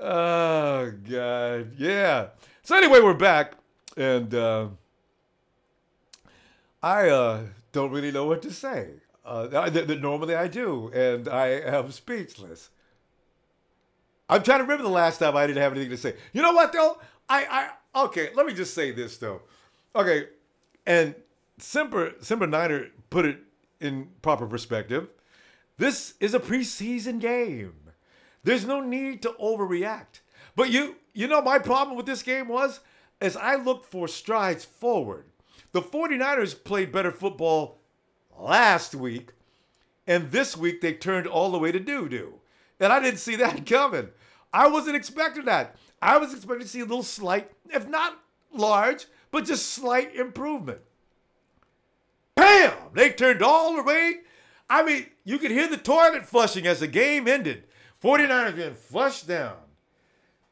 Oh, God. Yeah. So anyway, we're back. And I don't really know what to say. Normally I do. And I am speechless. I'm trying to remember the last time I didn't have anything to say. You know what, though? Okay, let me just say this, though. Okay, and Simper Niner put it in proper perspective. This is a preseason game. There's no need to overreact. But you know my problem with this game was, as I looked for strides forward, the 49ers played better football last week, and this week they turned all the way to doo-doo. And I didn't see that coming. I wasn't expecting that. I was expecting to see a little slight, if not large, but just slight improvement. Bam! They turned all the way. I mean, you could hear the toilet flushing as the game ended. 49ers getting flushed down.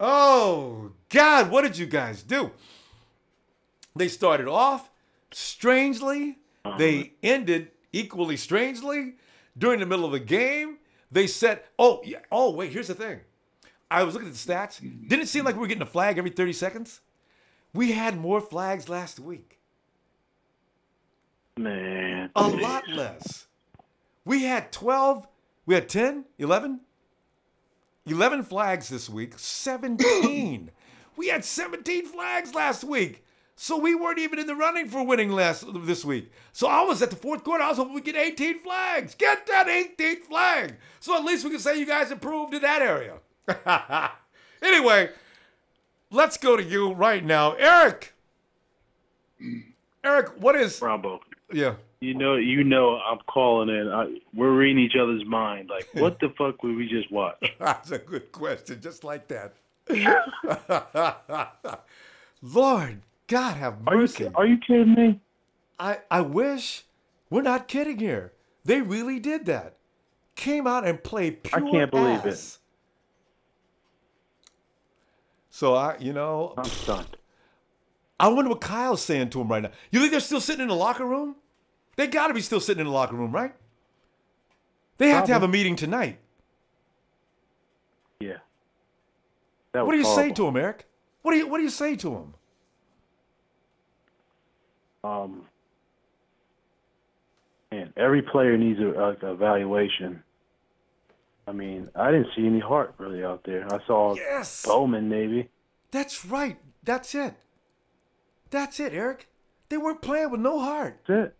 Oh, God, what did you guys do? They started off strangely. They ended equally strangely. During the middle of the game, they said, wait, here's the thing. I was looking at the stats. Didn't it seem like we were getting a flag every 30 seconds? We had more flags last week. Man. A lot less. We had 12, we had 10, 11? 11 flags this week, 17. We had 17 flags last week. So we weren't even in the running for winning this week. So I was at the fourth quarter. I was hoping we'd get 18 flags. Get that 18th flag. So at least we can say you guys improved in that area. Anyway, let's go to you right now. Eric, what is... Ronbo. Yeah. You know, I'm calling in. We're reading each other's mind. Like, what the fuck would we just watch? That's a good question, just like that. Lord God have mercy. Are you kidding me? I wish. We're not kidding here. They really did that. Came out and played pure I can't believe ass. it. So, I'm stunned. I wonder what Kyle's saying to him right now. You think they're still sitting in the locker room? They got to be still sitting in the locker room, right? They have to have a meeting tonight. Yeah. What do you say to him, Eric? What do you say to him? Man, every player needs a evaluation. I mean, I didn't see any heart really out there. I saw Bowman maybe. That's right. That's it. That's it, Eric. They weren't playing with no heart. That's it.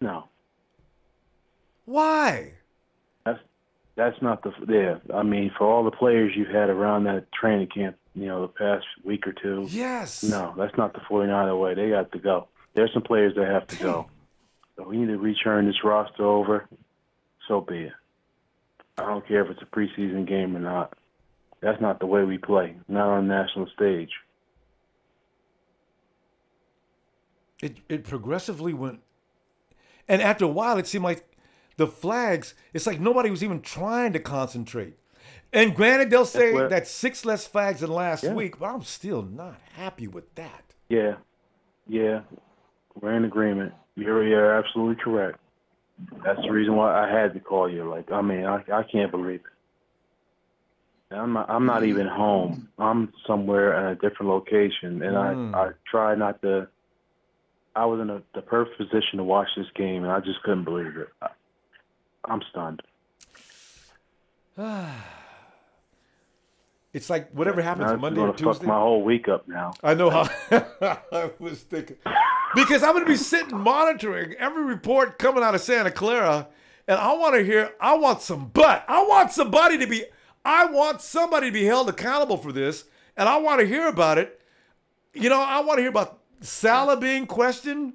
No. Why? That's not I mean, for all the players you've had around that training camp, the past week or two. Yes. No, that's not the 49er way. They got to go. There's some players that have to go. So we need to return this roster over. So be it. I don't care if it's a preseason game or not. That's not the way we play. Not on a national stage. It progressively went. And after a while, it seemed like the flags, it's like nobody was even trying to concentrate. And granted, they'll say that's 6 less flags than last week, but I'm still not happy with that. Yeah. We're in agreement. You're absolutely correct. That's the reason why I had to call you. Like, I mean, I can't believe it. I'm not even home. I'm somewhere in a different location, and I try not to. I was in the perfect position to watch this game, and I just couldn't believe it. I'm stunned. It's like whatever happens Monday or Tuesday. Fuck my whole week up now. I know how I was thinking. Because I'm going to be sitting monitoring every report coming out of Santa Clara, and I want somebody to be held accountable for this, and I want to hear about it. I want to hear about Salah being questioned.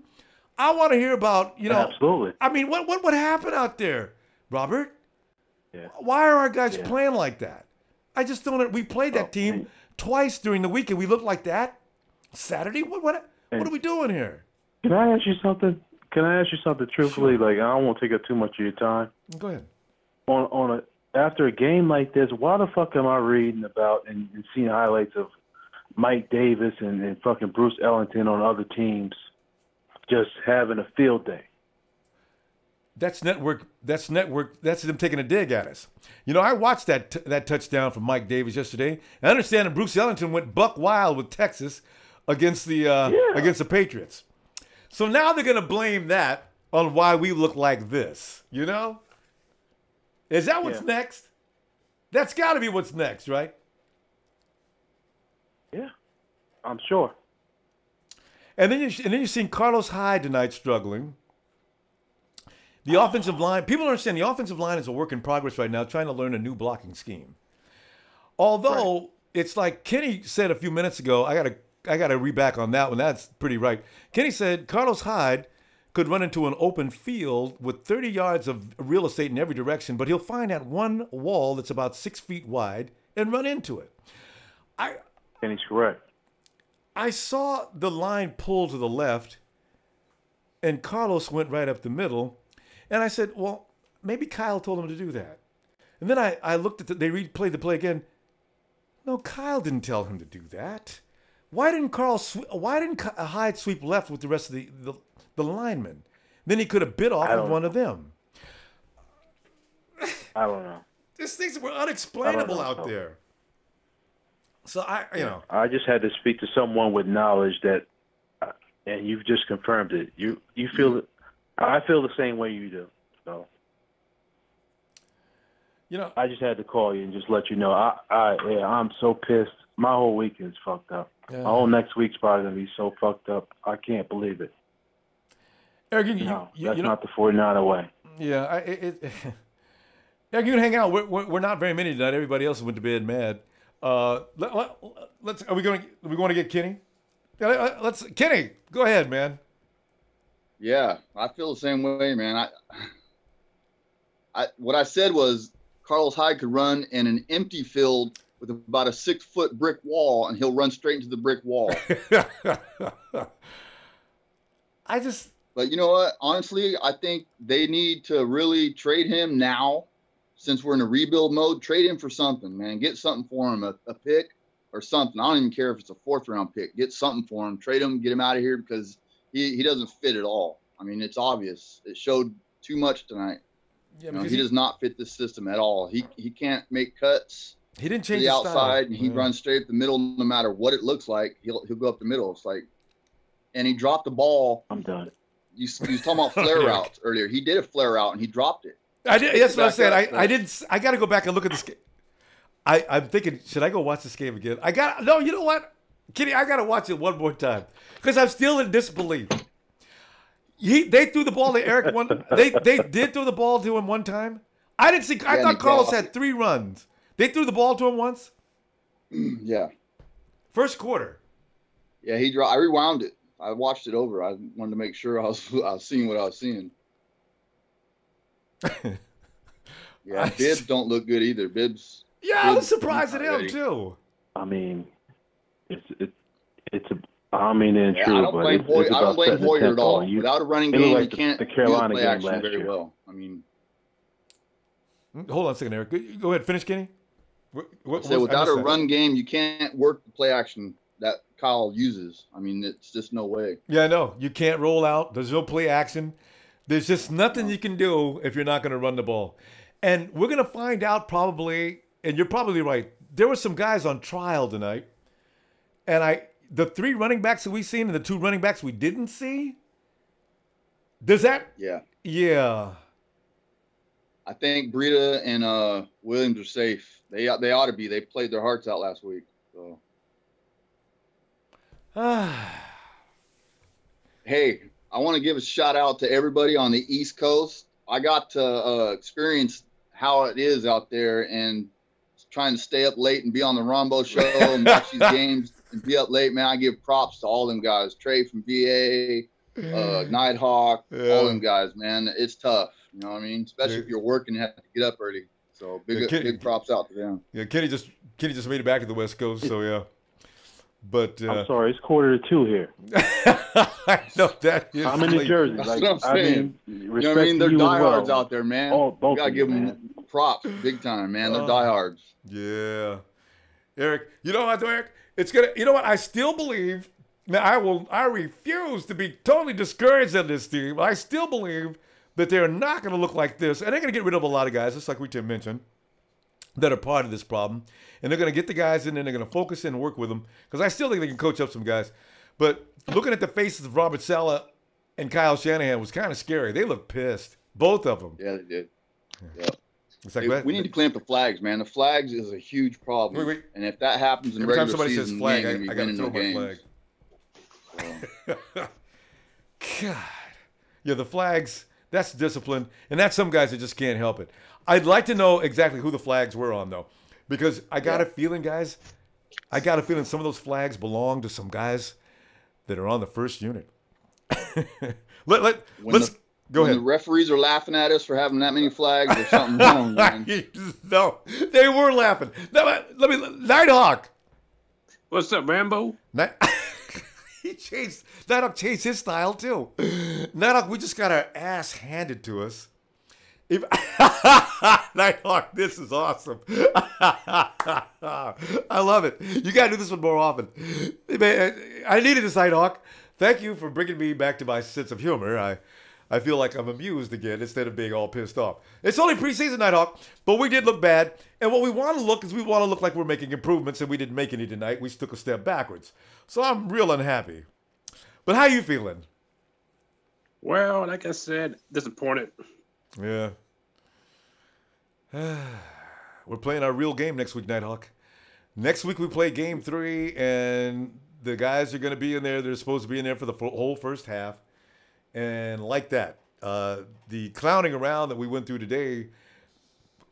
I want to hear about, Absolutely. I mean, what happened out there, Robert? Yeah. Why are our guys playing like that? I just don't. We played that team twice during the week, and we looked like that. Saturday? What are we doing here? Can I ask you something? Truthfully? Sure. Like, I don't want to take up too much of your time. Go ahead. After a game like this, why the fuck am I reading about and seeing highlights of Mike Davis and fucking Bruce Ellington on other teams just having a field day? That's network. That's network. That's them taking a dig at us. You know, I watched that touchdown from Mike Davis yesterday. I understand that Bruce Ellington went buck wild with Texas against the Patriots. So now they're going to blame that on why we look like this. You know, is that what's next? That's got to be what's next, right? Yeah, I'm sure. And then you're seeing Carlos Hyde tonight struggling. The offensive line, people don't understand, the offensive line is a work in progress right now, trying to learn a new blocking scheme. Although, it's like Kenny said a few minutes ago, I gotta reback on that one. That's pretty right. Kenny said Carlos Hyde could run into an open field with 30 yards of real estate in every direction, but he'll find that one wall that's about 6 feet wide and run into it. Kenny's correct. I saw the line pull to the left, and Carlos went right up the middle. And I said, well, maybe Kyle told him to do that. And then I looked at they replayed the play again. No, Kyle didn't tell him to do that. Why didn't Hyde sweep left with the rest of the linemen? Then he could have bit off of one of them. I don't know. These things were unexplainable out there. So I just had to speak to someone with knowledge that, and you've just confirmed it. You feel it. I feel the same way you do. So, I just had to call you and just let you know. I'm so pissed. My whole weekend's fucked up. My whole next week's probably gonna be so fucked up. I can't believe it. Eric, that's not the 49er way. Yeah, Eric, you can hang out. We're not very many tonight. Everybody else went to bed mad. Let's. Are we going to get Kenny? Let's. Kenny, go ahead, man. Yeah, I feel the same way, man. What I said was Carlos Hyde could run in an empty field with about a 6-foot brick wall, and he'll run straight into the brick wall. But you know what? Honestly, I think they need to really trade him now, since we're in a rebuild mode. Trade him for something, man. Get something for him, a pick or something. I don't even care if it's a 4th-round pick. Get something for him. Trade him, get him out of here, because he doesn't fit at all. I mean, it's obvious. It showed too much tonight. Yeah, he does not fit this system at all. He can't make cuts. He didn't change the his outside, style. and he runs straight up the middle no matter what it looks like. He'll go up the middle. It's like, and he dropped the ball. I'm done. You was talking about flare routes earlier. He did a flare route and he dropped it. I did. That's what I said. I didn't. I got to go back and look at this game. I'm thinking, should I go watch this game again? No. You know what, Kenny? I got to watch it one more time because I'm still in disbelief. They threw the ball to Eric one. They did throw the ball to him one time. I didn't see. I thought Carlos had 3 runs. They threw the ball to him once. Yeah. First quarter. Yeah, I rewound it. I watched it over. I wanted to make sure I was seeing what I was seeing. Yeah, Bibbs don't look good either. Bibbs. Yeah, I was surprised at him too. I mean, it's a. I mean, it's true. I don't blame Hoyer at all. Without a running game, you can't the Carolina do the play game action last very year. well. I mean, hold on a second, Eric. Go ahead, finish, Kenny. Without a run game, you can't work the play action that Kyle uses. I mean, it's just no way. Yeah, no, you can't roll out. There's no play action. There's just nothing you can do if you're not going to run the ball. And we're going to find out probably, and you're probably right, there were some guys on trial tonight, and the 3 running backs that we've seen and the 2 running backs we didn't see, does that? Yeah. Yeah. I think Breida and Williams are safe. They ought to be. They played their hearts out last week. So. Hey, I want to give a shout out to everybody on the East Coast. I got to experience how it is out there and trying to stay up late and be on the Ronbo show and watch these games and be up late, man. I give props to all them guys. Trey from VA, Nighthawk, all them guys, man. It's tough. You know what I mean? Especially if you're working and have to get up early. So big props out to them. Yeah, Kenny just made it back to the West Coast, so yeah. But I'm sorry, it's 1:45 here. I know that is. I'm in New Jersey. That's what I'm saying. You know what I mean? They're diehards out there, man. You gotta give them props, big time, man. They're diehards. Yeah, Eric. You know what, Eric? It's gonna. You know what? I still believe. Now I refuse to be totally discouraged on this team. I still believe that they're not going to look like this. And they're going to get rid of a lot of guys, just like we mentioned, that are part of this problem. And they're going to get the guys in and they're going to focus in and work with them. Because I still think they can coach up some guys. But looking at the faces of Robert Saleh and Kyle Shanahan was kind of scary. They looked pissed. Both of them. Yeah, they did. Yeah. It's like, Hey, we need to clean up the flags, man. The flags is a huge problem. Wait. And if that happens in Every time regular somebody season, says flag, we ain't I gonna got to be winning throw no my games. flag. God. Yeah, the flags, that's discipline. And that's some guys that just can't help it. I'd like to know exactly who the flags were on, though. Because I got a feeling, guys, some of those flags belong to some guys that are on the first unit. Let's go ahead. The referees are laughing at us for having that many flags, there's something wrong, man. No, they were laughing. Nighthawk. What's up, Rambo? Nighthawk changed his style too. Nighthawk, we just got our ass handed to us. Nighthawk, this is awesome. I love it. You got to do this one more often. I needed this, Nighthawk. Thank you for bringing me back to my sense of humor. I feel like I'm amused again instead of being all pissed off. It's only preseason, Nighthawk, but we did look bad. And what we want to look is we want to look like we're making improvements, and we didn't make any tonight. We took a step backwards. So I'm real unhappy. But how you feeling? Well, like I said, disappointed. Yeah. We're playing our real game next week, Nighthawk. Next week we play game 3, and the guys are going to be in there. They're supposed to be in there for the whole first half. And like that, the clowning around that we went through today,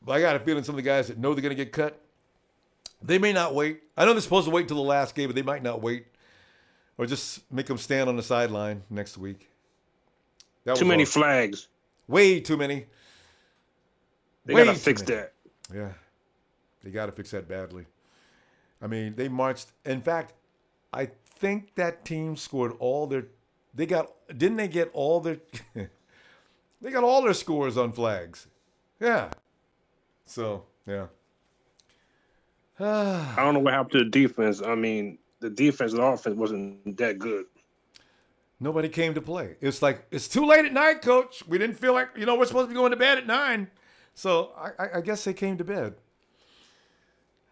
I got a feeling some of the guys that know they're going to get cut, they may not wait. I know they're supposed to wait until the last game, but they might not wait. Or just make them stand on the sideline next week. Too many flags. Way too many. They got to fix that. Yeah. They got to fix that badly. I mean, they marched. In fact, I think that team scored all their. They got all their scores on flags. Yeah. So, yeah. I don't know what happened to the defense. I mean, the defense and the offense wasn't that good. Nobody came to play. It's like, it's too late at night, coach. We didn't feel like, we're supposed to be going to bed at 9. So I guess they came to bed.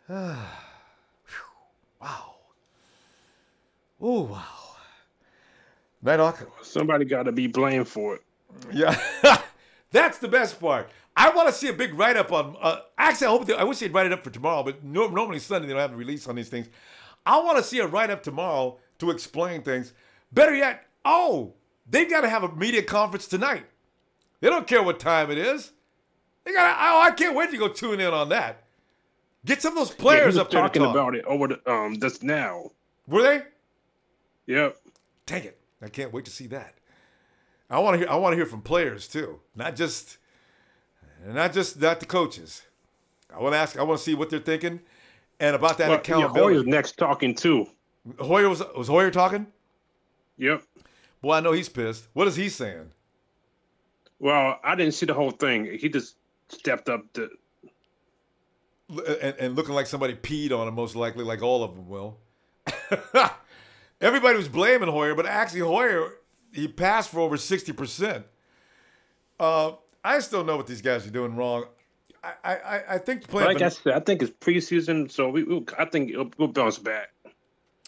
Wow. Oh, wow. Nighthawk. Somebody got to be blamed for it. Yeah. That's the best part. I want to see a big write-up on, actually, I wish they'd write it up for tomorrow, but normally Sunday they don't have a release on these things. I want to see a write-up tomorrow to explain things. Better yet, they've got to have a media conference tonight. They don't care what time it is. I can't wait to go tune in on that. Get some of those players up there talking to talk. about it over the just now. Were they? Yep. Dang it! I can't wait to see that. I want to hear from players too, not just the coaches. I want to see what they're thinking and about that accountability. Hoyer's next talking too. Hoyer was Hoyer talking? Yep. Boy, I know he's pissed. What is he saying? Well, I didn't see the whole thing. He just stepped up and looking like somebody peed on him, most likely, like all of them will. Everybody was blaming Hoyer, but actually Hoyer, he passed for over 60%. I just don't know what these guys are doing wrong. I think playing. Like I said, I think it's preseason, so I think we'll bounce back.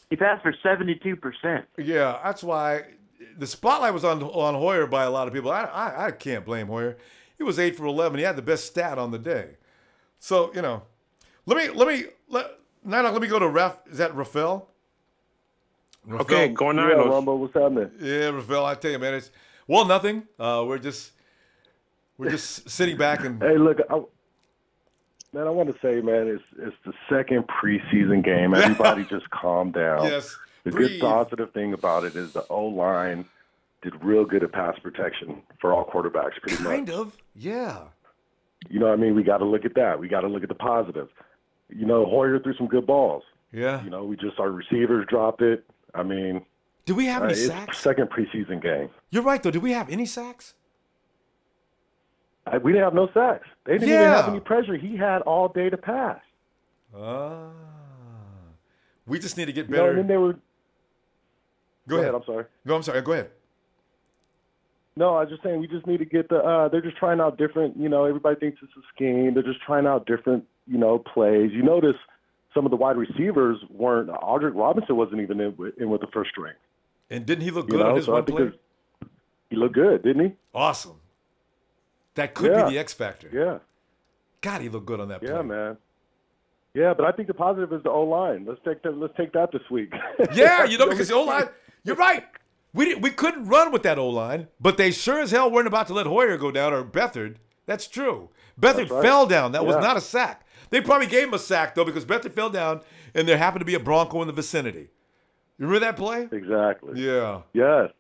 He passed for 72%. Yeah, that's why the spotlight was on Hoyer by a lot of people. I can't blame Hoyer. He was 8 for 11. He had the best stat on the day. So let me go to Ref. Is that Rafael? Okay, going on. Yeah, Ronbo, what's happening? Yeah, Rafael, I tell you, man, it's nothing. We're just sitting back and. Hey, look, I want to say, man, it's the second preseason game. Everybody just calm down. Yes. The good positive thing about it is the O-line did real good at pass protection for all quarterbacks, pretty much. Kind of, yeah. You know what I mean? We got to look at that. We got to look at the positive. Hoyer threw some good balls. Yeah. Our receivers dropped it. I mean, do we have any it's sacks? Second preseason game. You're right, though. Do we have any sacks? We didn't have no sacks. They didn't even have any pressure. He had all day to pass. We just need to get better. And then they were. Go ahead. I'm sorry. No, I'm sorry. Go ahead. No, I was just saying we just need to get they're just trying out different, everybody thinks it's a scheme. They're just trying out different, plays. You notice some of the wide receivers weren't. Aldrick Robinson wasn't even in with the first string. And didn't he look good on his one play? He looked good, didn't he? Awesome. That could be the X factor. Yeah. God, he looked good on that play. Yeah, man. Yeah, but I think the positive is the O-line. Let's take that this week. Yeah, because the O-line, you're right. We couldn't run with that O-line, but they sure as hell weren't about to let Hoyer go down or Beathard. That's true. Beathard fell down. That was not a sack. They probably gave him a sack, though, because Beathard fell down, and there happened to be a Bronco in the vicinity. You remember that play? Exactly. Yeah. Yes.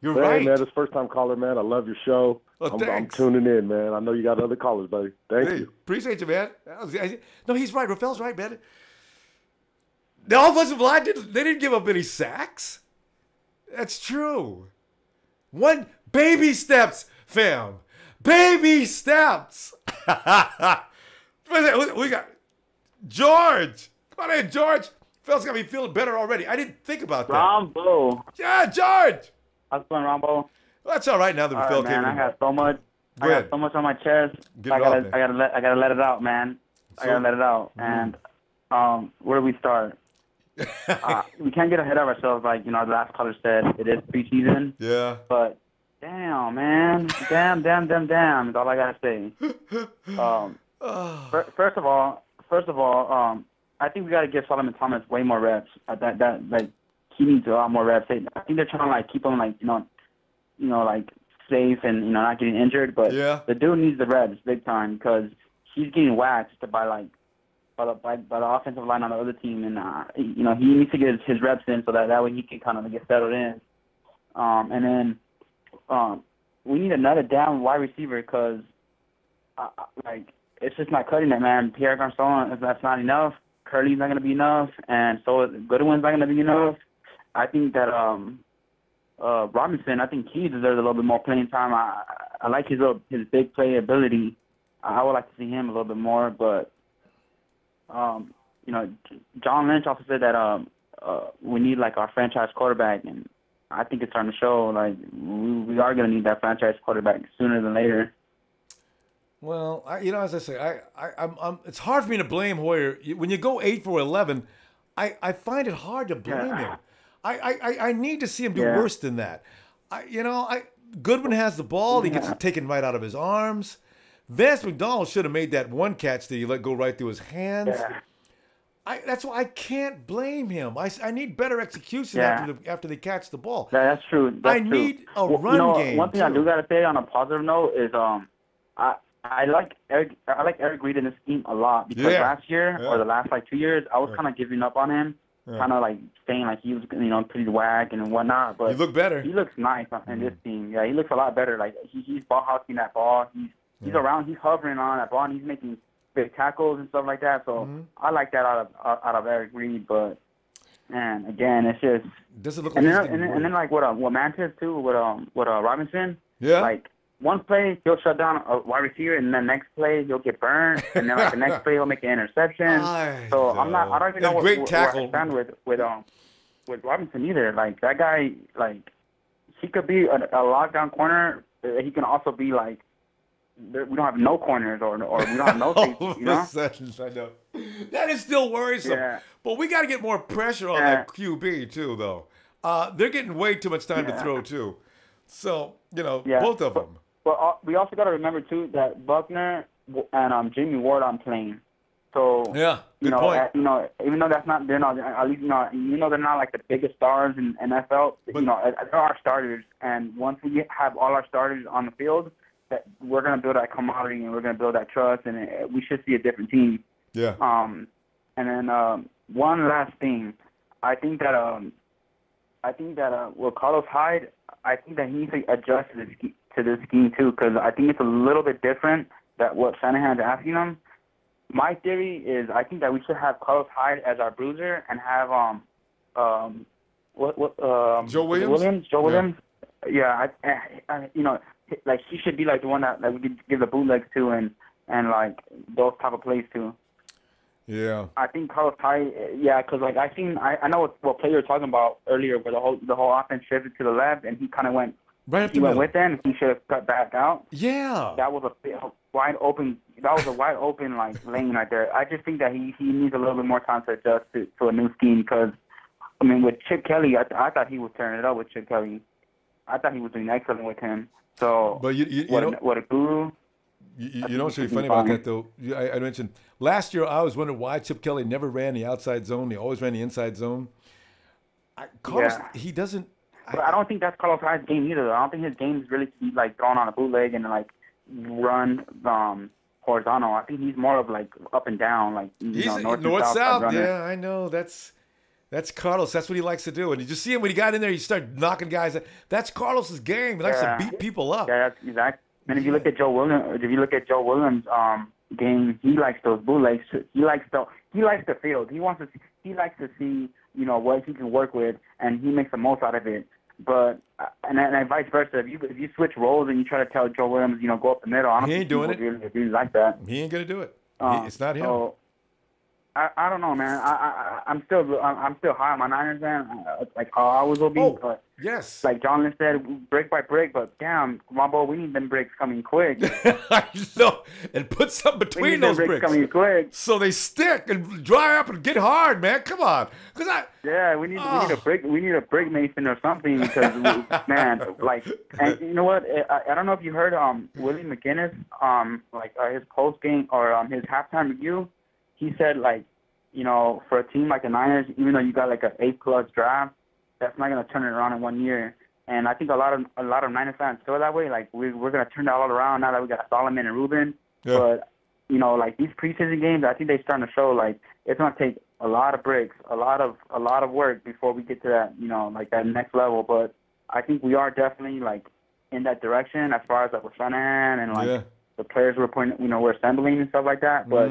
You're right. Man, it's first-time caller, man. I love your show. I'm tuning in, man. I know you got other callers, buddy. Thank you. Appreciate you, man. No, he's right. Rafael's right, man. The offensive line, they didn't give up any sacks. That's true. One baby steps, fam. Baby steps. We got George. Come on in, George. Phil's got me feeling better already. I didn't think about that. Ronbo. Yeah, George. How's it going, Ronbo? Well, that's all right now that Phil came in. I got so much. I got so much on my chest. I gotta let it out, man. I gotta let it out. And where do we start? We can't get ahead of ourselves, like the last caller said. It is preseason. Yeah. But damn, man, damn, is all I gotta say. First of all, I think we gotta give Solomon Thomas way more reps. He needs a lot more reps. I think they're trying to keep him safe and not getting injured. But the dude needs the reps big time because he's getting waxed by the offensive line on the other team, and he needs to get his reps in so that way he can kind of get settled in. And then we need another down wide receiver because it's just not cutting it, man. Pierre Garcon, that's not enough. Curly's not going to be enough, and so Goodwin's not going to be enough. I think that Robinson, I think he deserves a little bit more playing time. I like his big play ability. I would like to see him a little bit more, but John Lynch also said that we need our franchise quarterback, and I think it's starting to show. We are going to need that franchise quarterback sooner than later. Well, as I say, I'm. It's hard for me to blame Hoyer when you go 8 for 11. I find it hard to blame him. I need to see him do worse than that. Goodwin has the ball. He gets it taken right out of his arms. Vance McDonald should have made that one catch that he let go right through his hands. Yeah. That's why I can't blame him. I need better execution after they catch the ball. That's true. I need a run game. One thing I do gotta say on a positive note is I like Eric Reid in this scheme a lot because last year or the last 2 years I was kind of giving up on him. Kind of saying he was pretty whack and whatnot, but he looked better. He looks nice in this team. Yeah, he looks a lot better. He's ball hawking that ball. He's around. He's hovering on that ball. And he's making big tackles and stuff like that. So I like that out of Eric Reid. But man, again, it's just does it look and then what Mantis too with Robinson. Yeah. One play he'll shut down a wide receiver, and then next play he'll get burned, and then the next play he'll make an interception. I don't even know where I stand with Robinson either. That guy, he could be a lockdown corner. He can also be we don't have no corners or we don't have no safety. I know that is still worrisome. Yeah. But we got to get more pressure on that QB too, though. They're getting way too much time to throw too. So both of them. But we also got to remember too that Buckner and Jimmy Ward aren't playing. So good point. Even though they're not at least they're not the biggest stars in NFL. But, they're our starters, and once we have all our starters on the field, that we're gonna build that camaraderie and we're gonna build that trust, and we should see a different team. Yeah. And then one last thing, I think that with Carlos Hyde, I think that he needs to adjust to this scheme too, because I think it's a little bit different than what Shanahan's asking him. My theory is I think that we should have Carlos Hyde as our bruiser and have Joe Williams. Joe Williams. Yeah, he should be the one that we could give the bootlegs to and those type of plays to. Yeah. I think Carlos Hyde, because like I know what play you were talking about earlier, where the whole offense shifted to the left, and he kind of went with them. He should have cut back out. Yeah. That was a wide open like lane right there. I just think that he needs a little bit more time to adjust to a new scheme because, I mean, with Chip Kelly, I thought he was turning it up with Chip Kelly. I thought he was doing excellent with him. So, but what a guru. You know what's really funny about that, though? I mentioned last year I was wondering why Chip Kelly never ran the outside zone. He always ran the inside zone. Carlos, he doesn't. But I don't think that's Carlos Hyde's game either, though. I don't think his game is really to be, like, thrown on a bootleg and, like, run horizontal. I think he's more of, like, up and down, like, north-south. Yeah, I know. That's Carlos. That's what he likes to do. And you just see him when he got in there, he started knocking guys. That's Carlos's game. He likes to beat people up. Yeah, that's exactly. And if you look at Joe Williams' game, he likes those bootlegs. He likes the field. He likes to see what he can work with, and he makes the most out of it. But and vice versa. If you switch roles and you try to tell Joe Williams, go up the middle, I don't think people really like that. He ain't gonna do it. It's not him. So, I don't know, man. I'm still high on my Niners, man. Like how I always will be. But yes. Like John Lynn said, brick by brick. But damn, Ronbo, we need them bricks coming quick. I know, and put something between those bricks coming quick, so they stick and dry up and get hard, man. Come on, we need a brick. We need a brick mason or something because man, like, and you know what? I don't know if you heard Willie McGinnis his post game or his halftime review. He said, like, for a team like the Niners, even though you got like an A+ draft, that's not gonna turn it around in 1 year. And I think a lot of Niners fans feel that way. Like we're gonna turn that all around now that we got Solomon and Rubin. Yeah. But like these preseason games, I think they're starting to show like it's gonna take a lot of bricks, a lot of work before we get to that like that next level. But I think we are definitely like in that direction as far as like with Shanahan and like the players we're assembling and stuff like that. But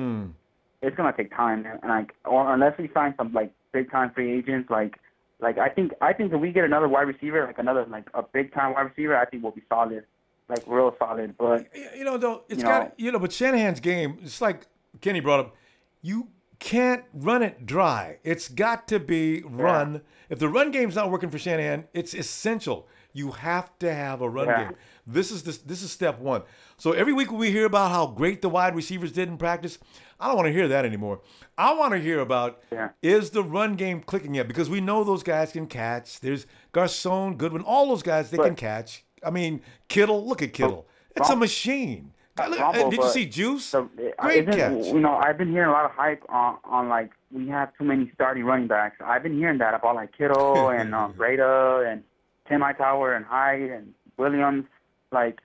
it's gonna take time, and or unless we sign some like big time free agents, like I think if we get another wide receiver, like another like a big time wide receiver, I think we'll be solid, like real solid. But but Shanahan's game, it's like Kenny brought up, you can't run it dry. It's got to be run. Yeah. If the run game's not working for Shanahan, it's essential. You have to have a run game. This is step one. So every week when we hear about how great the wide receivers did in practice, I don't want to hear that anymore. I want to hear about is the run game clicking yet? Because we know those guys can catch. There's Garcon, Goodwin, all those guys, they can catch. I mean, Kittle, look at Kittle. It's a machine. Did you see Juice? Great catch. I've been hearing a lot of hype on like we have too many starting running backs. I've been hearing that about like Kittle and Reid and Tim Hightower and Hyde and Williams. Like,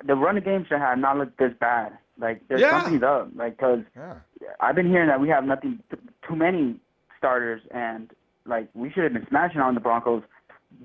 the running game should have not looked this bad. Like, there's something's up. Like, because I've been hearing that we have too many starters, and, like, we should have been smashing on the Broncos.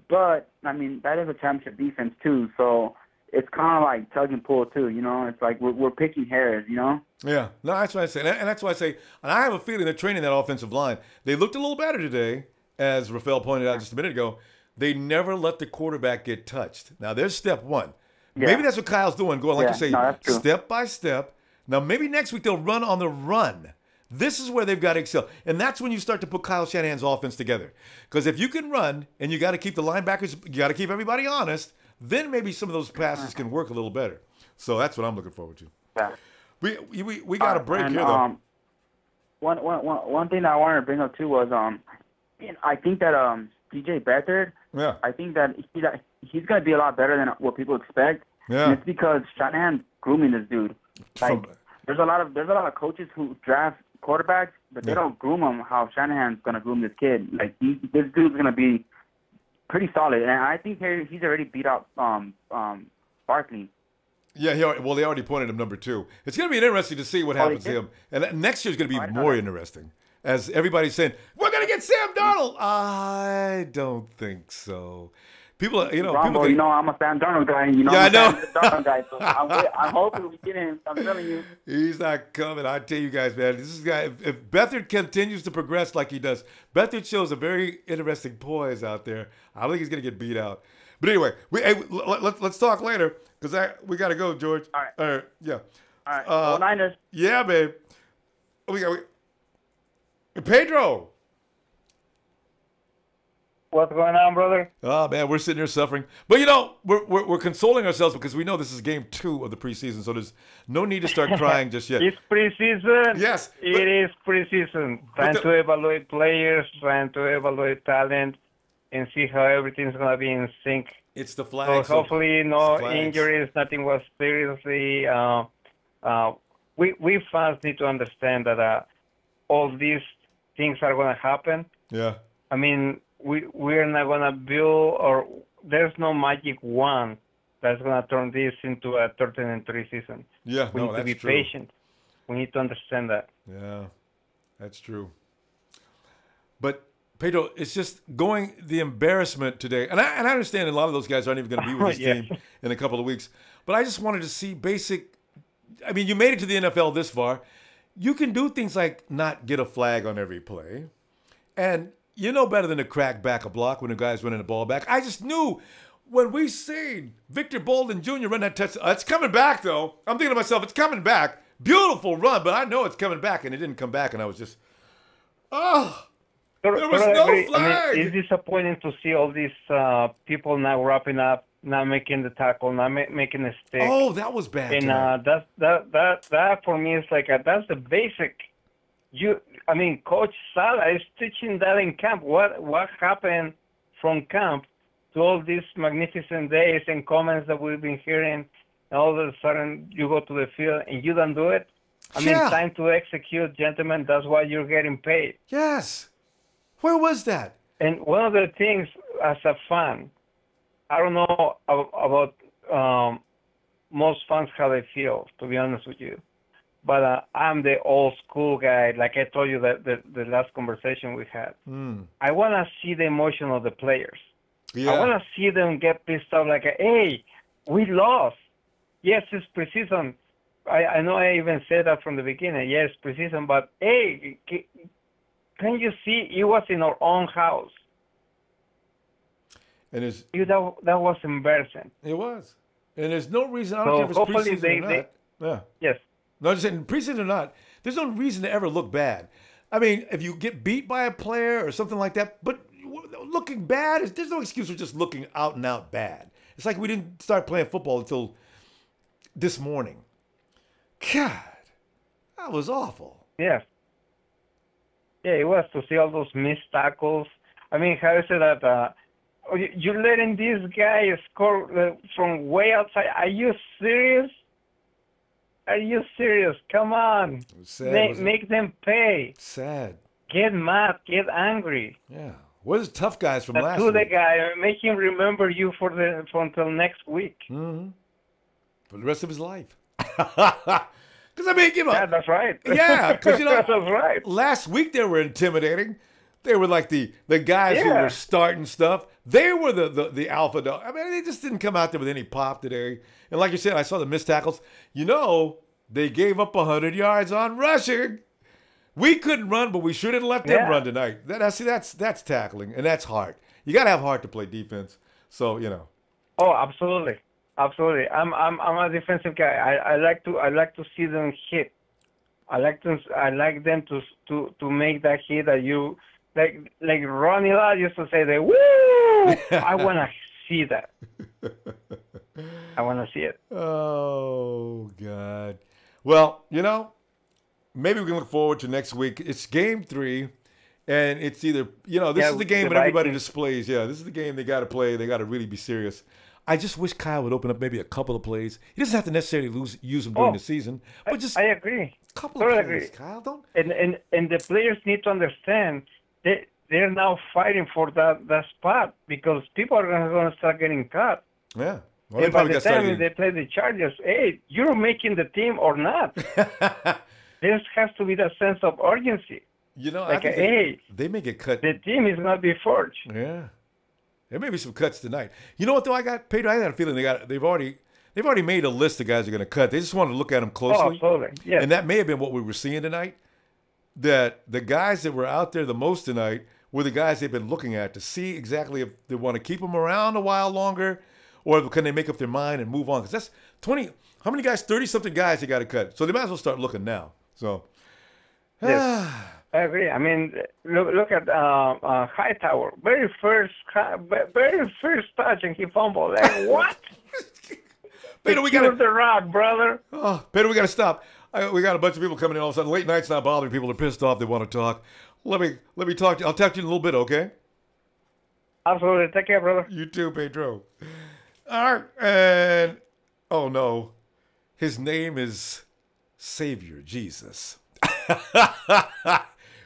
But, I mean, that is a championship defense, too. So, it's kind of like tug and pull, too, It's like we're picking hairs, Yeah. No, that's what I say. And that's why I say, and I have a feeling they're training that offensive line. They looked a little better today, as Rafael pointed out just a minute ago. They never let the quarterback get touched. Now, there's step one. Yeah. Maybe that's what Kyle's doing, going, like you say, step by step. Now, maybe next week they'll run on the run. This is where they've got to excel. And that's when you start to put Kyle Shanahan's offense together. Because if you can run and you got to keep the linebackers, you got to keep everybody honest, then maybe some of those passes can work a little better. So that's what I'm looking forward to. Yeah. We got a break here, though. One thing that I wanted to bring up, too, was I think that DJ Beathard, I think that he's going to be a lot better than what people expect. Yeah. And it's because Shanahan's grooming this dude. Like, there's a lot of coaches who draft quarterbacks, but they don't groom them how Shanahan's going to groom this kid. Like, this dude's going to be pretty solid. And I think he's already beat out Barkley. Yeah, they already pointed him number 2. It's going to be interesting to see what happens to him. And next year's going to be more interesting. As everybody's saying, we're going to get Sam Darnold. I don't think so. People, Ronbo, I'm a Sam Darnold guy. I know. I'm a Sam Darnold guy. So I'm hoping we get him. I'm telling you. He's not coming. I tell you guys, man. This is guy. If Beathard continues to progress like he does, Beathard shows a very interesting poise out there. I think he's going to get beat out. But anyway, let's talk later because we got to go, George. All right. Yeah. All right. Niners. Yeah, babe. Pedro. What's going on, brother? Oh man, we're sitting here suffering, but you know we're consoling ourselves because we know this is game 2 of the preseason, so there's no need to start crying just yet. It's preseason. Yes, it is preseason. Trying to evaluate players, trying to evaluate talent, and see how everything's gonna be in sync. It's the flags. So hopefully, no injuries, nothing was seriously. We fans need to understand that all these things are gonna happen. Yeah. I mean. We're not going to build, or there's no magic wand that's going to turn this into a 13-3 season. Yeah, we need to be patient. We need to understand that. Yeah, that's true. But, Pedro, it's just the embarrassment today. And I understand a lot of those guys aren't even going to be with this team in a couple of weeks. But I just wanted to see I mean, you made it to the NFL this far. You can do things like not get a flag on every play. And you know better than to crack back a block when the guy's running the ball back. I just knew when we seen Victor Bolden Jr. run that touchdown. It's coming back, though. I'm thinking to myself, it's coming back. Beautiful run, but I know it's coming back, and it didn't come back, and I was just, there was no flag. I mean, it's disappointing to see all these people now wrapping up, not making the tackle, not making a stick. Oh, that was bad. And that for me is like that's the basic. Coach Sala is teaching that in camp. What happened from camp to all these magnificent days and comments that we've been hearing, and all of a sudden you go to the field and you don't do it? I mean, time to execute, gentlemen. That's why you're getting paid. Yes. Where was that? And one of the things, as a fan, I don't know about most fans how they feel, to be honest with you. But I'm the old school guy, like I told you the last conversation we had. I want to see the emotion of the players. Yeah. I want to see them get pissed off like, hey, we lost. Yes, it's preseason. I know I even said that from the beginning. Yes, preseason, but hey, can you see it was in our own house? And that was embarrassing. It was. And there's no reason, I don't care if it's preseason or not. Yes. No, I'm just saying, preseason or not, there's no reason to ever look bad. I mean, if you get beat by a player or something like that, but looking bad, there's no excuse for just looking out and out bad. It's like we didn't start playing football until this morning. God, that was awful. Yeah. Yeah, it was to see all those missed tackles. I mean, how is it that you're letting this guy score from way outside? Are you serious? Are you serious? Come on. Make them pay. Sad. Get mad. Get angry. Yeah. Where's the tough guys from last week? To the guy. Make him remember you for until next week. Mm-hmm. For the rest of his life. Because, I mean, Yeah, that's right. Yeah. Because, that's right. Last week they were intimidating. They were like the guys who were starting stuff. They were the alpha dog. I mean, they just didn't come out there with any pop today. And like you said, I saw the missed tackles. They gave up 100 yards on rushing. We couldn't run, but we sure didn't let them run tonight. That's tackling, and that's heart. You got to have heart to play defense. So, Oh, absolutely. Absolutely. I'm a defensive guy. I like to see them hit. I like them to make that hit that you like Ronnie Lott used to say, woo! I want to see that. I want to see it. Oh, God. Well, maybe we can look forward to next week. It's game 3, and it's either, this is the game when everybody displays. Yeah, this is the game they got to play. They got to really be serious. I just wish Kyle would open up maybe a couple of plays. He doesn't have to necessarily use them during the season, but just I agree. A couple of plays, Kyle. Don't. And the players need to understand that they're now fighting for that spot because people are going to start getting cut. Yeah. Well, and by the time they play the Chargers, hey, you're making the team or not. There has to be that sense of urgency. I think they may get cut. The team is not be forged. Yeah. There may be some cuts tonight. You know what, though? Pedro, I got a feeling they've already made a list of guys they're going to cut. They just wanted to look at them closely. Oh, absolutely. Yes. And that may have been what we were seeing tonight, that the guys that were out there the most tonight were the guys they've been looking at to see exactly if they want to keep them around a while longer or can they make up their mind and move on. Because that's 20 – how many guys? 30-something guys they got to cut. So they might as well start looking now. So, yes. I agree. I mean, look at Hightower. Very first touch and he fumbled. Like, what? Pedro, we got the rock, brother. Oh, Pedro, we got to stop. We got a bunch of people coming in all of a sudden. Late night's not bothering people. They're pissed off. They want to talk. Let me talk to you. I'll talk to you in a little bit, okay? Absolutely. Take care, brother. You too, Pedro. All right. And, oh, no. His name is Savior Jesus.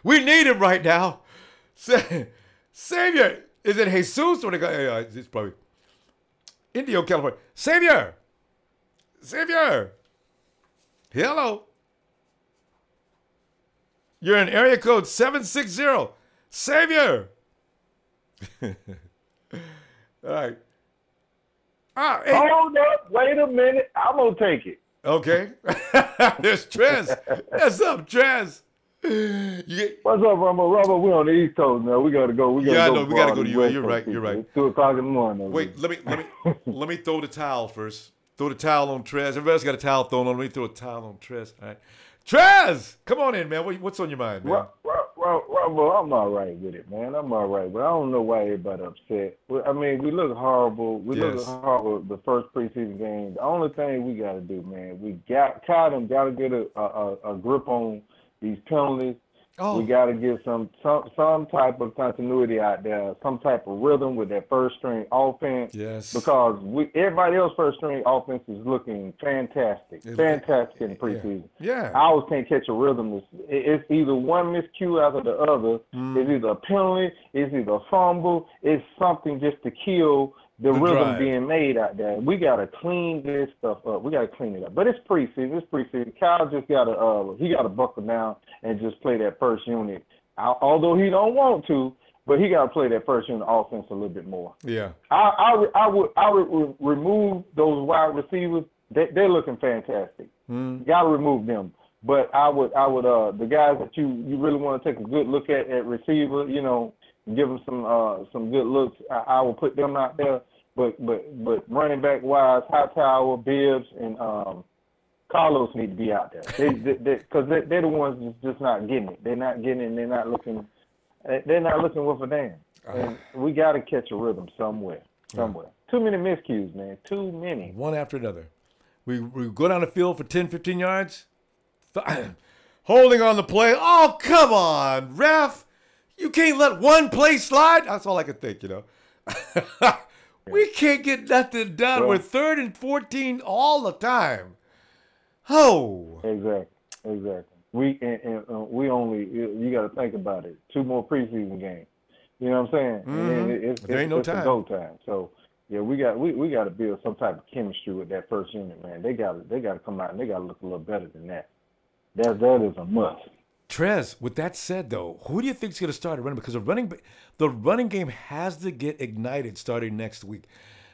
We need him right now. Savior. Is it Jesus or the guy? It's probably Indio, California. Savior. Savior. Hello. You're in area code 760. Savior. All right. Hey. Hold up. Wait a minute. I'm going to take it. Okay. There's Trez. What's up, Trez? What's up, Ronbo? We're on the East Coast now. We gotta go. We gotta go to you. You're right. It's 2:00 in the morning. Wait, let me throw the towel first. Throw the towel on Trez. Everybody's got a towel thrown on. Let me throw a towel on Trez. All right, Trez, come on in, man. What's on your mind, man? Ronbo, I'm all right with it, man. I'm all right, but I don't know why everybody upset. I mean, we look horrible. We look horrible the first preseason game. The only thing we got to do, man, we got to get a grip on these penalties. We got to get some type of continuity out there, some type of rhythm with that first string offense. Yes. Because everybody else first string offense is looking fantastic in the preseason. Yeah. I always can't catch a rhythm. It's either one miscue after the other. It's either a penalty, it's either a fumble, it's something just to kill the rhythm drive being made out there. We got to clean this stuff up. We got to clean it up. But it's preseason. Kyle just got to buckle down and just play that first unit. Although he don't want to, but he got to play that first unit offense a little bit more. Yeah. I would remove those wide receivers. They're looking fantastic. Got to remove them. But I would the guys that you really want to take a good look at receiver, give them some good looks. I will put them out there, but running back wise, Hightower, Bibbs, and Carlos need to be out there. Because they're the ones that's just not getting it. They're not getting it. And they're not looking worth a damn. And we got to catch a rhythm somewhere. Too many miscues, man. Too many. One after another. We go down the field for 10, 15 yards. Holding on the play. Oh, come on, ref. You can't let one play slide. That's all I could think, We can't get nothing done. We're 3rd and 14 all the time. Oh. Exactly. We only, you got to think about it. 2 more preseason games. You know what I'm saying? Mm-hmm. There ain't no time. It's go time. So yeah, we got to build some type of chemistry with that first unit, man. They got to come out and they got to look a little better than that. That is a must. Trez, with that said, though, who do you think is going to start running? Because the running game has to get ignited starting next week.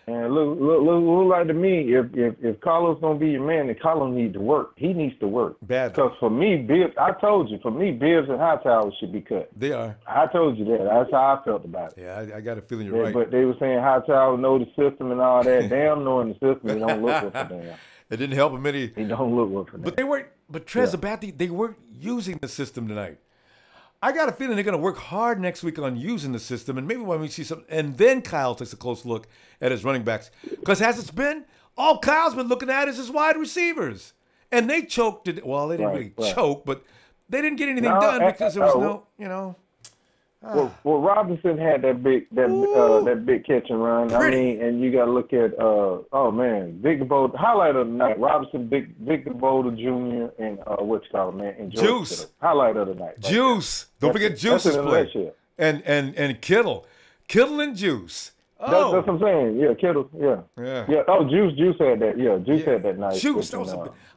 And look like to me, if Carlos gonna be your man, then Carlos needs to work. He needs to work. Bad. Because for me, Bibbs, I told you, Bibbs and Hightower should be cut. They are. I told you that. That's how I felt about it. Yeah, I got a feeling you're right. But they were saying Hightower know the system and all that. Damn, knowing the system, it don't look good for them. It didn't help him any. It don't look good for them. But they weren't. But Trez, the bad thing, they weren't using the system tonight. I got a feeling they're going to work hard next week on using the system, and maybe when we see something, and then Kyle takes a close look at his running backs. Because as it's been, all Kyle's been looking at is his wide receivers. And they choked it. Well, they didn't really choke, but they didn't get anything done because there was no, Well, Robinson had that big catch and run. Pretty. I mean, and you got to look at Victor Bolden, highlight of the night. Robinson, Victor Bolden Jr. and and George Juice. Kittle. Highlight of the night. Juice. Don't forget Juice's play. And Kittle and Juice. Oh. That's what I'm saying. Yeah, Kittle. Yeah. Oh, Juice had that. Yeah, Juice had that night. Juice.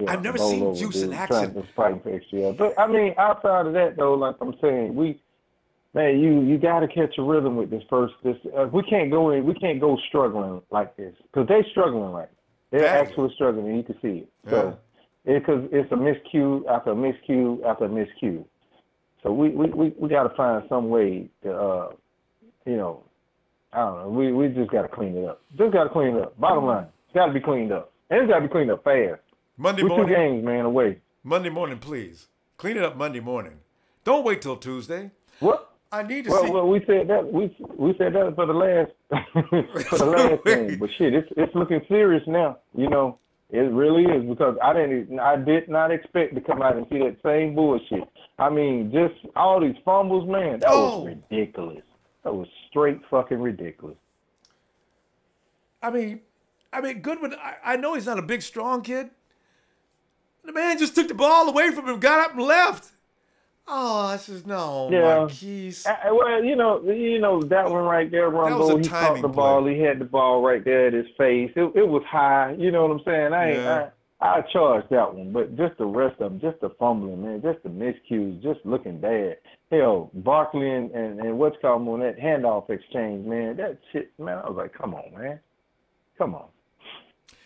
I've never seen Juice in action. Fighting for extra. But I mean, outside of that though, like I'm saying, Man, you got to catch a rhythm with this first. We can't go struggling like this because they're struggling right now. They're actually struggling, and you can see it. So, because it's a miscue after a miscue after a miscue. So we got to find some way to, I don't know. We just got to clean it up. Bottom line, it's got to be cleaned up, and it's got to be cleaned up fast. Monday morning. 2 games, man, away. Monday morning, please. Clean it up Monday morning. Don't wait till Tuesday. What? I need to see. Well, we said that for the last game, but shit, it's looking serious now. You know, it really is, because I did not expect to come out and see that same bullshit. I mean, just all these fumbles, man. That was ridiculous. That was straight fucking ridiculous. I mean, Goodwin. I know he's not a big, strong kid. The man just took the ball away from him, got up and left. Oh, this is Marquise. Well, you know that one right there, Ronbo. He caught the ball. He had the ball right there at his face. It was high. You know what I'm saying? I charged that one, but just the rest of them, just the fumbling, man, just the miscues, just looking bad. Hell, Barkley and what's called on that handoff exchange, man. That shit, man. I was like, come on, man, come on.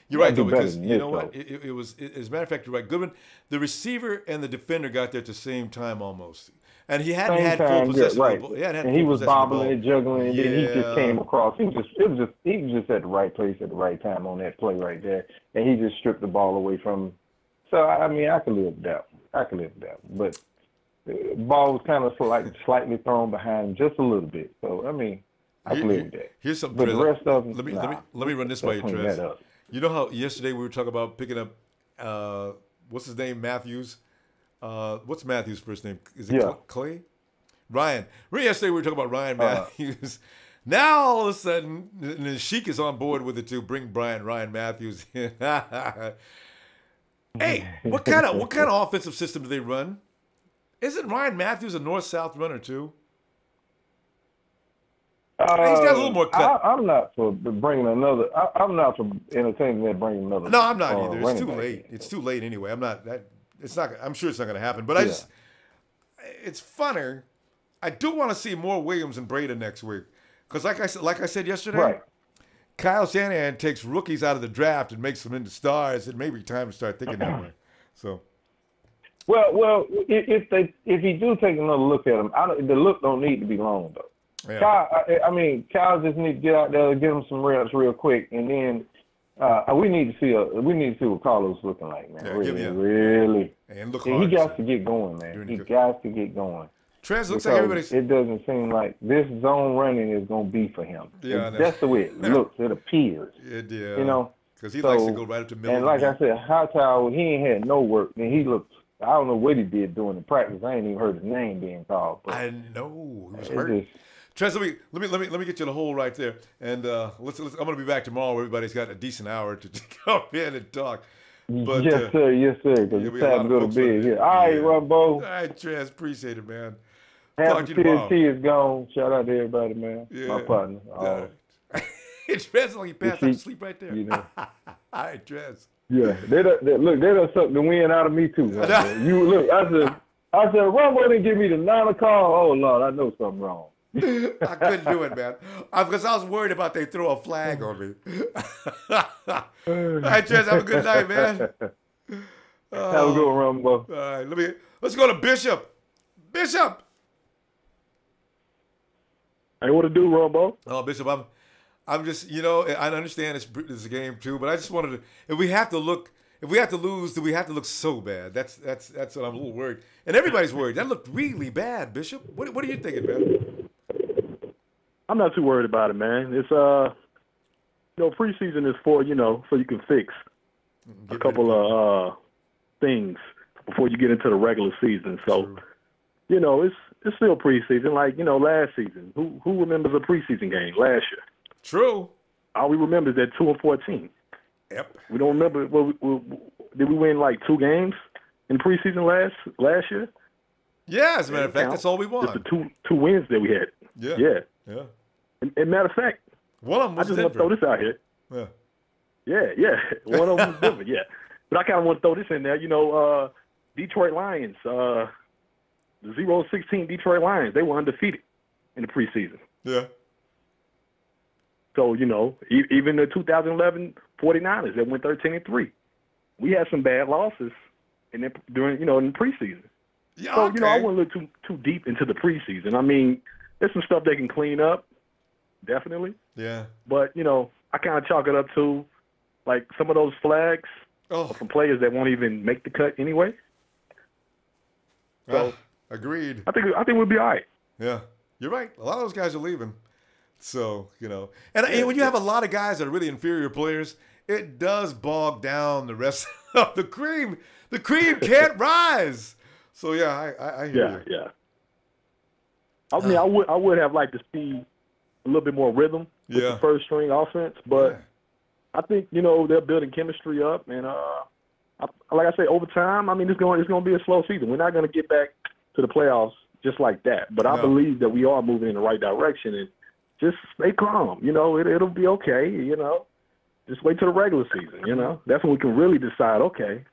You're right, though, because you know what? It was, as a matter of fact, you're right. Goodwin, the receiver and the defender got there at the same time almost. And he hadn't had full possession. Right. And he was bobbling and juggling, and then he just came across. He was just at the right place at the right time on that play right there. And he just stripped the ball away from him. So, I mean, I can live with that one. But the ball was kind of slightly thrown behind him just a little bit. So, I mean, I can live with that. Here's something. But the rest of them, let me run this by you, Trez. You know how yesterday we were talking about picking up, what's his name, Matthews? What's Matthews' first name? Is it Clay? Ryan. Yesterday we were talking about Ryan Matthews. Now all of a sudden, the Sheik is on board with it too. Bring Ryan Matthews in. Hey, what kind of offensive system do they run? Isn't Ryan Matthews a north-south runner too? He's got a little more cut. I'm not for bringing another. I'm not for entertaining that bringing another. No, I'm not either. It's too late. It's too late anyway. I'm not. It's not. I'm sure it's not going to happen. But it's funner. I do want to see more Williams and Breda next week, because like I said yesterday, Kyle Shanahan takes rookies out of the draft and makes them into stars. It may be time to start thinking that way. So. Well, if he do take another look at him, the look don't need to be long though. Yeah. Kyle just need to get out there and get him some reps real quick, and then we need to see what Carlos looking like, man. Yeah, really. And look he got to get going, man. He got to get going. Trez looks like everybody's. It doesn't seem like this zone running is going to be for him. Yeah, that's the way it looks. It appears. You know, because he likes to go right up to middle. And like I said, Hightower, he ain't had no work, and he looked. I don't know what he did doing in practice. I ain't even heard his name being called. But I know he was hurt. Trez, let me get you the hole right there, and let's. I'm going to be back tomorrow. Everybody's got a decent hour to come in and talk. But, yes, sir. Because it's time to go to bed here. All right, Ronbo. All right, Trez. Appreciate it, man. Half the TNT is gone. Shout out to everybody, man. Yeah. My partner. Trez, like he passed out to sleep right there. You know. All right, Trez. Yeah, they done sucked the wind out of me too. You look. I said, Ronbo didn't give me the 9 o'clock. Oh Lord, I know something wrong. I couldn't do it, man. Because I was worried about they throw a flag on me. All right, Trez, have a good night, man. Have a good one, Ronbo. All right, let's go to Bishop. Bishop. Hey, what to do, Ronbo? Oh, Bishop, I'm just, I understand it's a game too, but I just wanted to. If we have to lose, do we have to look so bad? That's what I'm a little worried, and everybody's worried. That looked really bad, Bishop. What are you thinking, man? I'm not too worried about it, man. It's preseason is for so you can fix a couple of things before you get into the regular season. So, it's still preseason. Like last season, who remembers a preseason game last year? True. All we remember is that 2-14. Yep. We don't remember. Did we win like 2 games in preseason last year? Yeah, as a matter of fact, that's all we won. Just the two wins that we had. Yeah. And matter of fact, one of them was I just want to throw this out here. Yeah. One of them was Denver. Yeah, but I kind of want to throw this in there. Detroit Lions, the 0-16 Detroit Lions, they were undefeated in the preseason. Yeah. So, even the 2011 49ers that went 13-3, we had some bad losses in the preseason. Yeah, so, okay. I wouldn't look too deep into the preseason. I mean, there's some stuff they can clean up, definitely. Yeah. But, I kind of chalk it up to, like, some of those flags from players that won't even make the cut anyway. So, Agreed. I think we'll be all right. Yeah, you're right. A lot of those guys are leaving. So, and when you have a lot of guys that are really inferior players, it does bog down the rest of the cream. The cream can't rise. So, yeah, I hear you. Yeah. I mean, I would have liked to see a little bit more rhythm with the first string offense, but I think, they're building chemistry up. And like I say, over time, I mean, it's going to be a slow season. We're not going to get back to the playoffs just like that. But I believe that we are moving in the right direction. And just stay calm. It'll be okay. Just wait till the regular season. That's when we can really decide, okay,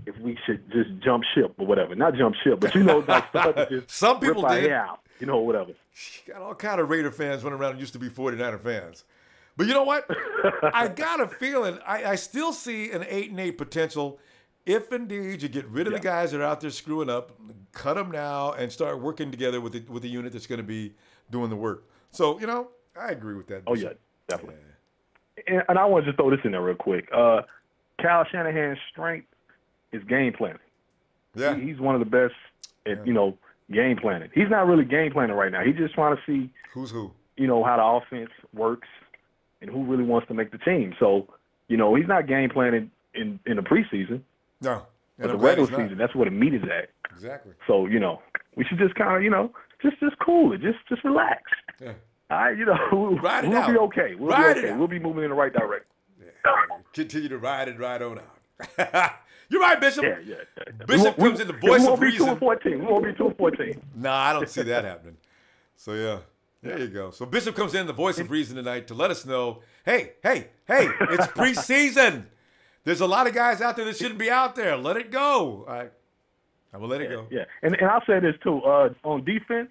if we should just jump ship or whatever. Not jump ship, but like start to just some people rip our did. hair out, whatever. Got all kind of Raider fans running around who used to be 49er fans. But you know what? I got a feeling I still see an 8-8 potential if indeed you get rid of the guys that are out there screwing up, cut them now, and start working together with the unit that's going to be doing the work. So, I agree with that. Oh, yeah, definitely. Yeah. And I want to just throw this in there real quick. Kyle Shanahan's strength is game planning. Yeah. He's one of the best at, game planning. He's not really game planning right now. He's just trying to see who's who, how the offense works and who really wants to make the team. So, he's not game planning in the preseason. No. But the regular season, that's where the meat is at. Exactly. So, we should just kind of, just cool it. Just relax. Yeah. All right, we'll be okay. We'll be moving in the right direction. Yeah. Continue to ride on out. You're right, Bishop. Yeah. Bishop comes in the voice of reason. We won't be 2-14. Nah, I don't see that happening. So, yeah. There you go. So Bishop comes in the voice of reason tonight to let us know, hey, it's preseason. There's a lot of guys out there that shouldn't be out there. Let it go. I will let it go. Yeah, and I'll say this too. On defense,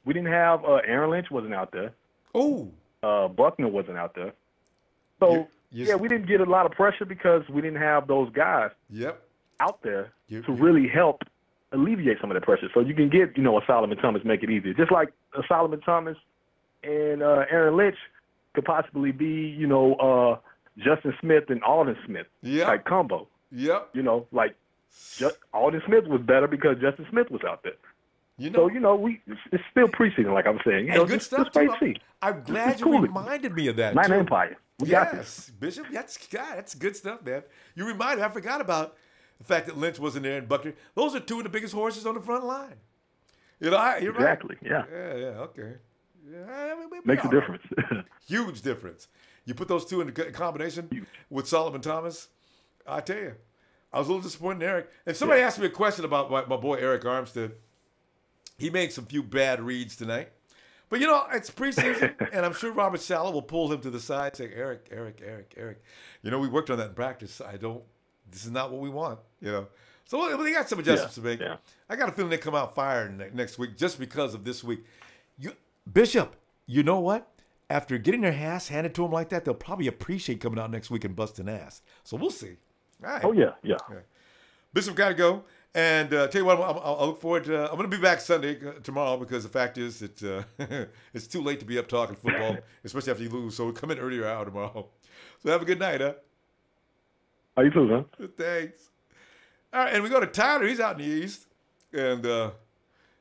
we didn't have Aaron Lynch wasn't out there. Oh. Buckner wasn't out there. So, we didn't get a lot of pressure because we didn't have those guys out there to really help alleviate some of the pressure. So you can get, a Solomon Thomas, make it easier. Just like a Solomon Thomas and Aaron Lynch could possibly be, Justin Smith and Alden Smith type combo. Yep. Alden Smith was better because Justin Smith was out there. So, it's still preseason, like I'm saying. Good stuff, too. I'm glad you reminded me of that, Nine Empire. We got this. Bishop, that's good stuff, man. You reminded me. I forgot about the fact that Lynch wasn't there and Buckner. Those are two of the biggest horses on the front line. You're exactly, right. Yeah, okay. Yeah, makes a difference. Huge difference. You put those two in combination with Solomon Thomas, I tell you, I was a little disappointed in Eric. And somebody asked me a question about my boy Eric Armstead. He made some few bad reads tonight. But, it's preseason, and I'm sure Robert Saleh will pull him to the side and say, Eric. We worked on that in practice. This is not what we want, So they got some adjustments to make. Yeah. I got a feeling they come out fired next week just because of this week. Bishop, you know what? After getting their ass handed to them like that, they'll probably appreciate coming out next week and busting ass. So we'll see. All right. Oh, yeah. Bishop got to go. And tell you what, I'll look forward to. I'm going to be back Sunday tomorrow because the fact is it's too late to be up talking football, especially after you lose. So we'll come in earlier hour tomorrow. So have a good night, huh? How you too, man? Thanks. All right, and we go to Tyler. He's out in the East and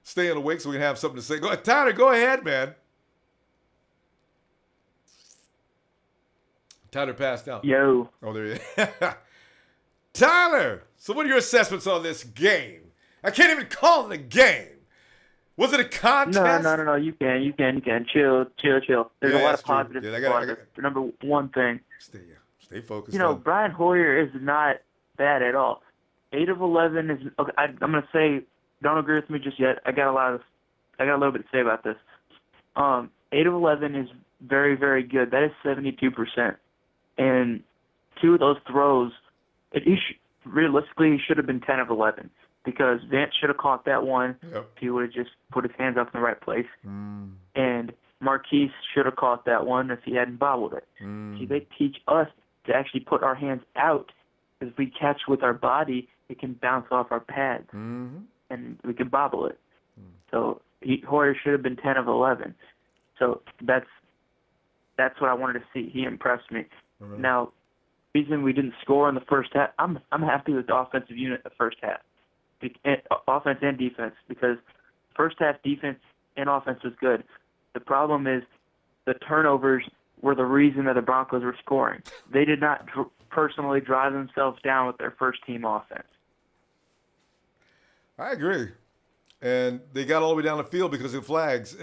staying awake so we can have something to say. Tyler, go ahead, man. Tyler passed out. Yo. Oh, there he is. Tyler, so what are your assessments on this game? I can't even call it a game. Was it a contest? No. You can. Chill. There's a lot of positives. Number one thing. Stay focused. Brian Hoyer is not bad at all. 8 of 11 is. Okay, I'm gonna say, don't agree with me just yet. I got a little bit to say about this. 8 of 11 is very, very good. That is 72%. And 2 of those throws. Realistically, he should have been 10 of 11 because Vance should have caught that one if he would have just put his hands up in the right place. And Marquise should have caught that one if he hadn't bobbled it. See, they teach us to actually put our hands out because if we catch with our body, it can bounce off our pads and we can bobble it. So Hoyer should have been 10 of 11. So that's what I wanted to see. He impressed me. Now, reason we didn't score in the first half, I'm happy with the offensive unit in the first half offense and defense, because first half defense and offense was good. The problem is the turnovers were the reason that the Broncos were scoring. They did not personally drive themselves down with their first-team offense. I agree. And they got all the way down the field because of flags.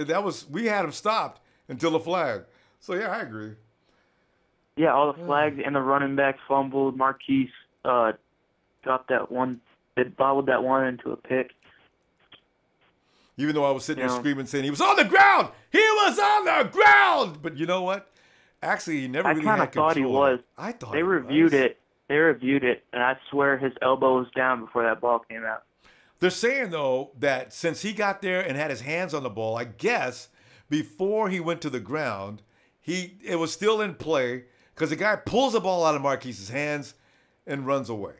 We had them stopped until the flag. So, yeah, I agree. Yeah, all the flags and the running backs fumbled. Marquise dropped that one. They bobbled that one into a pick. Even though I was sitting there screaming, saying he was on the ground. He was on the ground. But you know what? Actually, he never really had control. I kind of thought he was. I thought they reviewed it. They reviewed it, and I swear his elbow was down before that ball came out. They're saying, though, that since he got there and had his hands on the ball, I guess before he went to the ground, it was still in play because the guy pulls the ball out of Marquise's hands and runs away.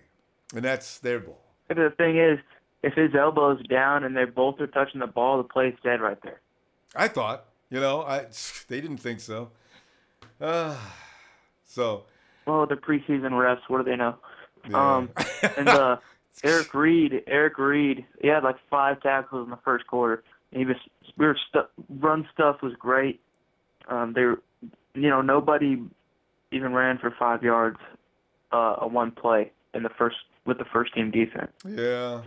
And that's their ball. But the thing is, if his elbow's down and they both are touching the ball, the play's dead right there. I thought. They didn't think so. Well, the preseason refs, what do they know? Yeah. And Eric Reid, he had like 5 tackles in the first quarter. Run stuff was great. Nobody even ran for 5 yards on one play with the first team defense. Yeah.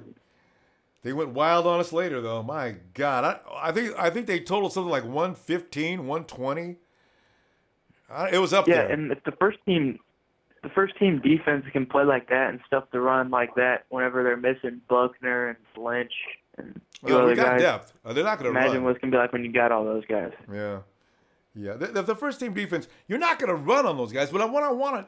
They went wild on us later, though. My God, I think they totaled something like 115, 120. It was up there. Yeah, and if the first team defense can play like that and stuff to run like that whenever they're missing Buckner and Lynch and other guys. Depth. They're not going to run. Imagine what it's going to be like when you got all those guys. Yeah. Yeah. The first team defense, you're not going to run on those guys, but I want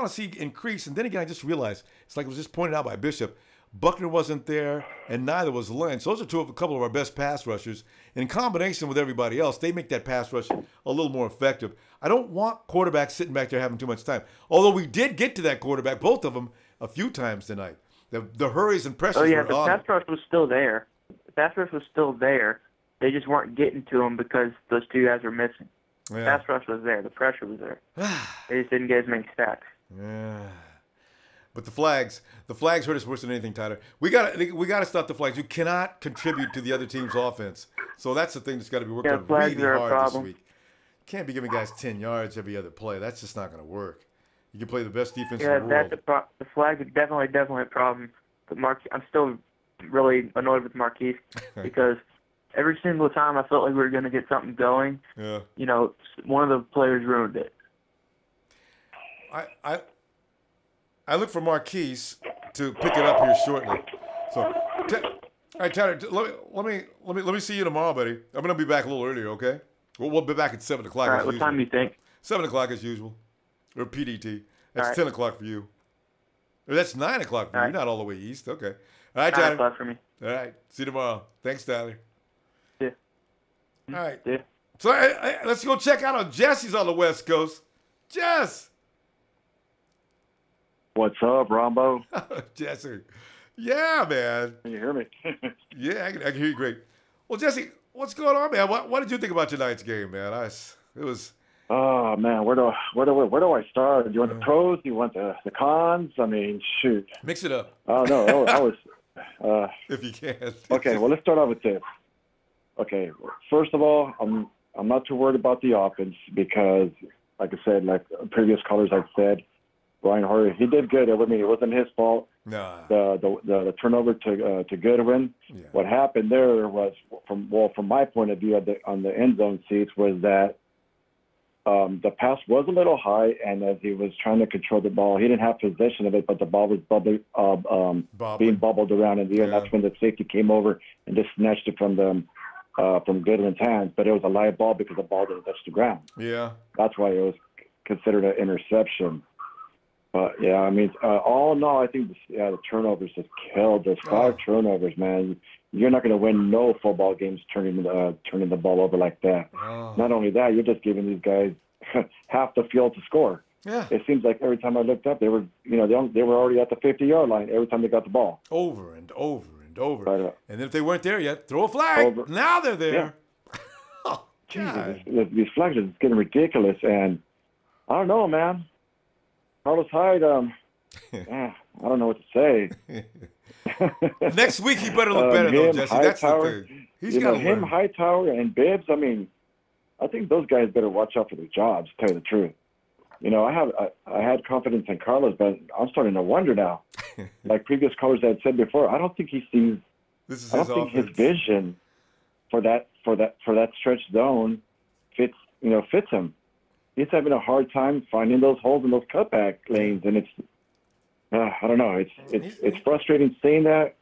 to see increase. And then again, I just realized, it's like it was just pointed out by Bishop, Buckner wasn't there, and neither was Lynch. Those are a couple of our best pass rushers. In combination with everybody else, they make that pass rush a little more effective. I don't want quarterbacks sitting back there having too much time. Although we did get to that quarterback, both of them, a few times tonight. The hurries and pressures were on. The pass rush was still there. The pass rush was still there. They just weren't getting to him because those two guys were missing. Yeah. The pass rush was there. The pressure was there. They just didn't get as many sacks. Yeah. But the flags hurt us worse than anything, Tyler. We got to stop the flags. You cannot contribute to the other team's offense. So that's the thing that's got to be worked on really hard this week. You can't be giving guys 10 yards every other play. That's just not going to work. You can play the best defense in the world. The flags are definitely a problem. But I'm still really annoyed with Marquise because every single time I felt like we were going to get something going, one of the players ruined it. I look for Marquise to pick it up here shortly. So, all right, Tyler, let me see you tomorrow, buddy. I'm gonna be back a little earlier, okay? We'll be back at 7 o'clock. All right, what time do you think? 7 o'clock as usual, or PDT. That's 10 o'clock for you. Or that's 9 o'clock for you. You're not all the way east. Okay. All right, Tyler. 9 o'clock for me. All right. See you tomorrow. Thanks, Tyler. Yeah. All right. Yeah. So let's go check out on Jesse's on the West Coast. Jess. What's up, Ronbo? Jesse. Yeah, man. Can you hear me? Yeah, I can hear you great. Well, Jesse, what's going on, man? What did you think about tonight's game, man? It was. Oh man, where do I start? Do you want the pros? Do you want the cons? I mean, shoot. Mix it up. Oh no, I was. If you can. Okay, well, let's start out with this. Okay, first of all, I'm not too worried about the offense because, like I said, like previous callers I've said, Brian Hoyer, he did good. I mean, it wasn't his fault. No. The turnover to Goodwin. Yeah. What happened there was, from my point of view on the end zone seats, was that the pass was a little high, and as he was trying to control the ball, he didn't have possession of it, but the ball was being bubbled around in the air. Yeah. And that's when the safety came over and just snatched it from Goodwin's hands. But it was a live ball because the ball didn't touch the ground. Yeah. That's why it was considered an interception. But, yeah, I mean, all in all, I think the turnovers just killed us. 5 turnovers, man. You're not going to win no football games turning the ball over like that. Oh. Not only that, you're just giving these guys half the field to score. Yeah. It seems like every time I looked up, they were already at the 50-yard line every time they got the ball. Over and over and over. But, and if they weren't there yet, throw a flag. Now they're there. Yeah. Oh, Jesus, these flags are getting ridiculous, and I don't know, man. Carlos Hyde, I don't know what to say. Next week he better look better though, Jesse. That's the thing. He's got him, Hightower, and Bibbs. I mean, I think those guys better watch out for their jobs. To tell you the truth, I had confidence in Carlos, but I'm starting to wonder now. Like previous callers had said before, I don't think he sees. I don't think his vision for that stretch zone fits him. He's having a hard time finding those holes in those cutback lanes, and it's I don't know. It's frustrating seeing that.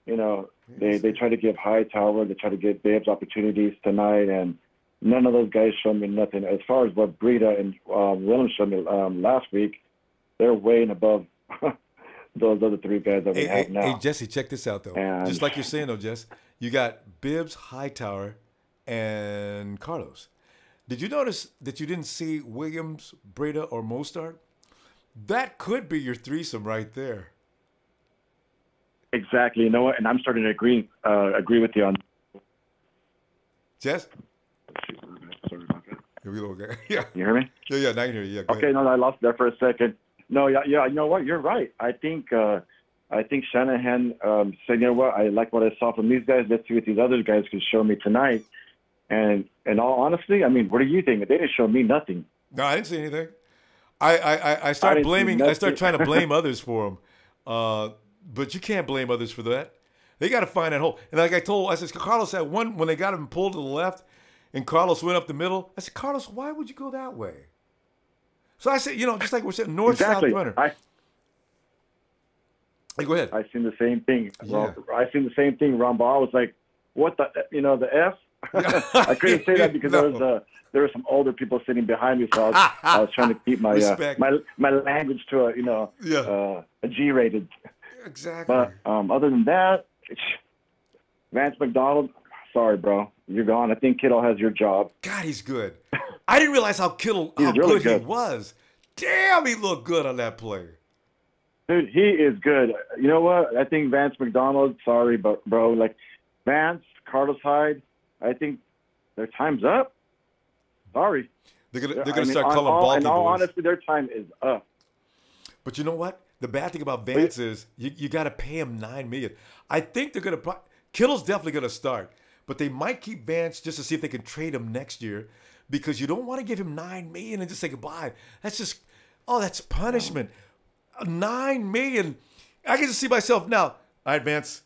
They try to give Hightower, they try to give Bibbs opportunities tonight, and none of those guys showed me nothing. As far as what Breida and Williams showed me last week, they're way and above those other three guys that we have now. Hey, Jesse, check this out, though. Just like you're saying, though, Jess, you got Bibbs, Hightower, and Carlos. Did you notice that you didn't see Williams, Breida, or Mostert? That could be your threesome right there. Exactly. You know what? And I'm starting to agree with you on. Jess? Sorry about that. Okay. Yeah. You hear me? Yeah. Now you hear you. Yeah. Okay. No, I lost there for a second. No. Yeah. You know what? You're right. I think Shanahan said, you know what? I like what I saw from these guys. Let's see what these other guys can show me tonight. And in all honesty, I mean, what do you think? They didn't show me nothing. No, I didn't see anything. I started blaming. I started trying to blame others for them. But you can't blame others for that. They got to find that hole. And like I said, Carlos had one when they got him pulled to the left, and Carlos went up the middle. I said, Carlos, why would you go that way? So I said, just like we're saying, north-south runner. Hey, go ahead. I seen the same thing. Yeah. I seen the same thing. Ronbo. I was like, what the F? I couldn't say that because there were some older people sitting behind me, so I was trying to keep my my language to a G-rated. Exactly. But other than that, Vance McDonald, sorry, bro, you're gone. I think Kittle has your job. God, he's good. I didn't realize how really good he was. Damn, he looked good on that play. Dude, he is good. You know what? I think Vance McDonald, sorry, but bro, like Vance, Carlos Hyde, I think their time's up. Sorry. They're gonna start calling Balky in all boys. honesty, their time is up. But you know what? The bad thing about Vance is you got to pay him $9 million. I think they're going to – Kittle's definitely going to start. But they might keep Vance just to see if they can trade him next year because you don't want to give him $9 million and just say goodbye. That's just – that's punishment. $9 million. I can just see myself now. All right, Vance.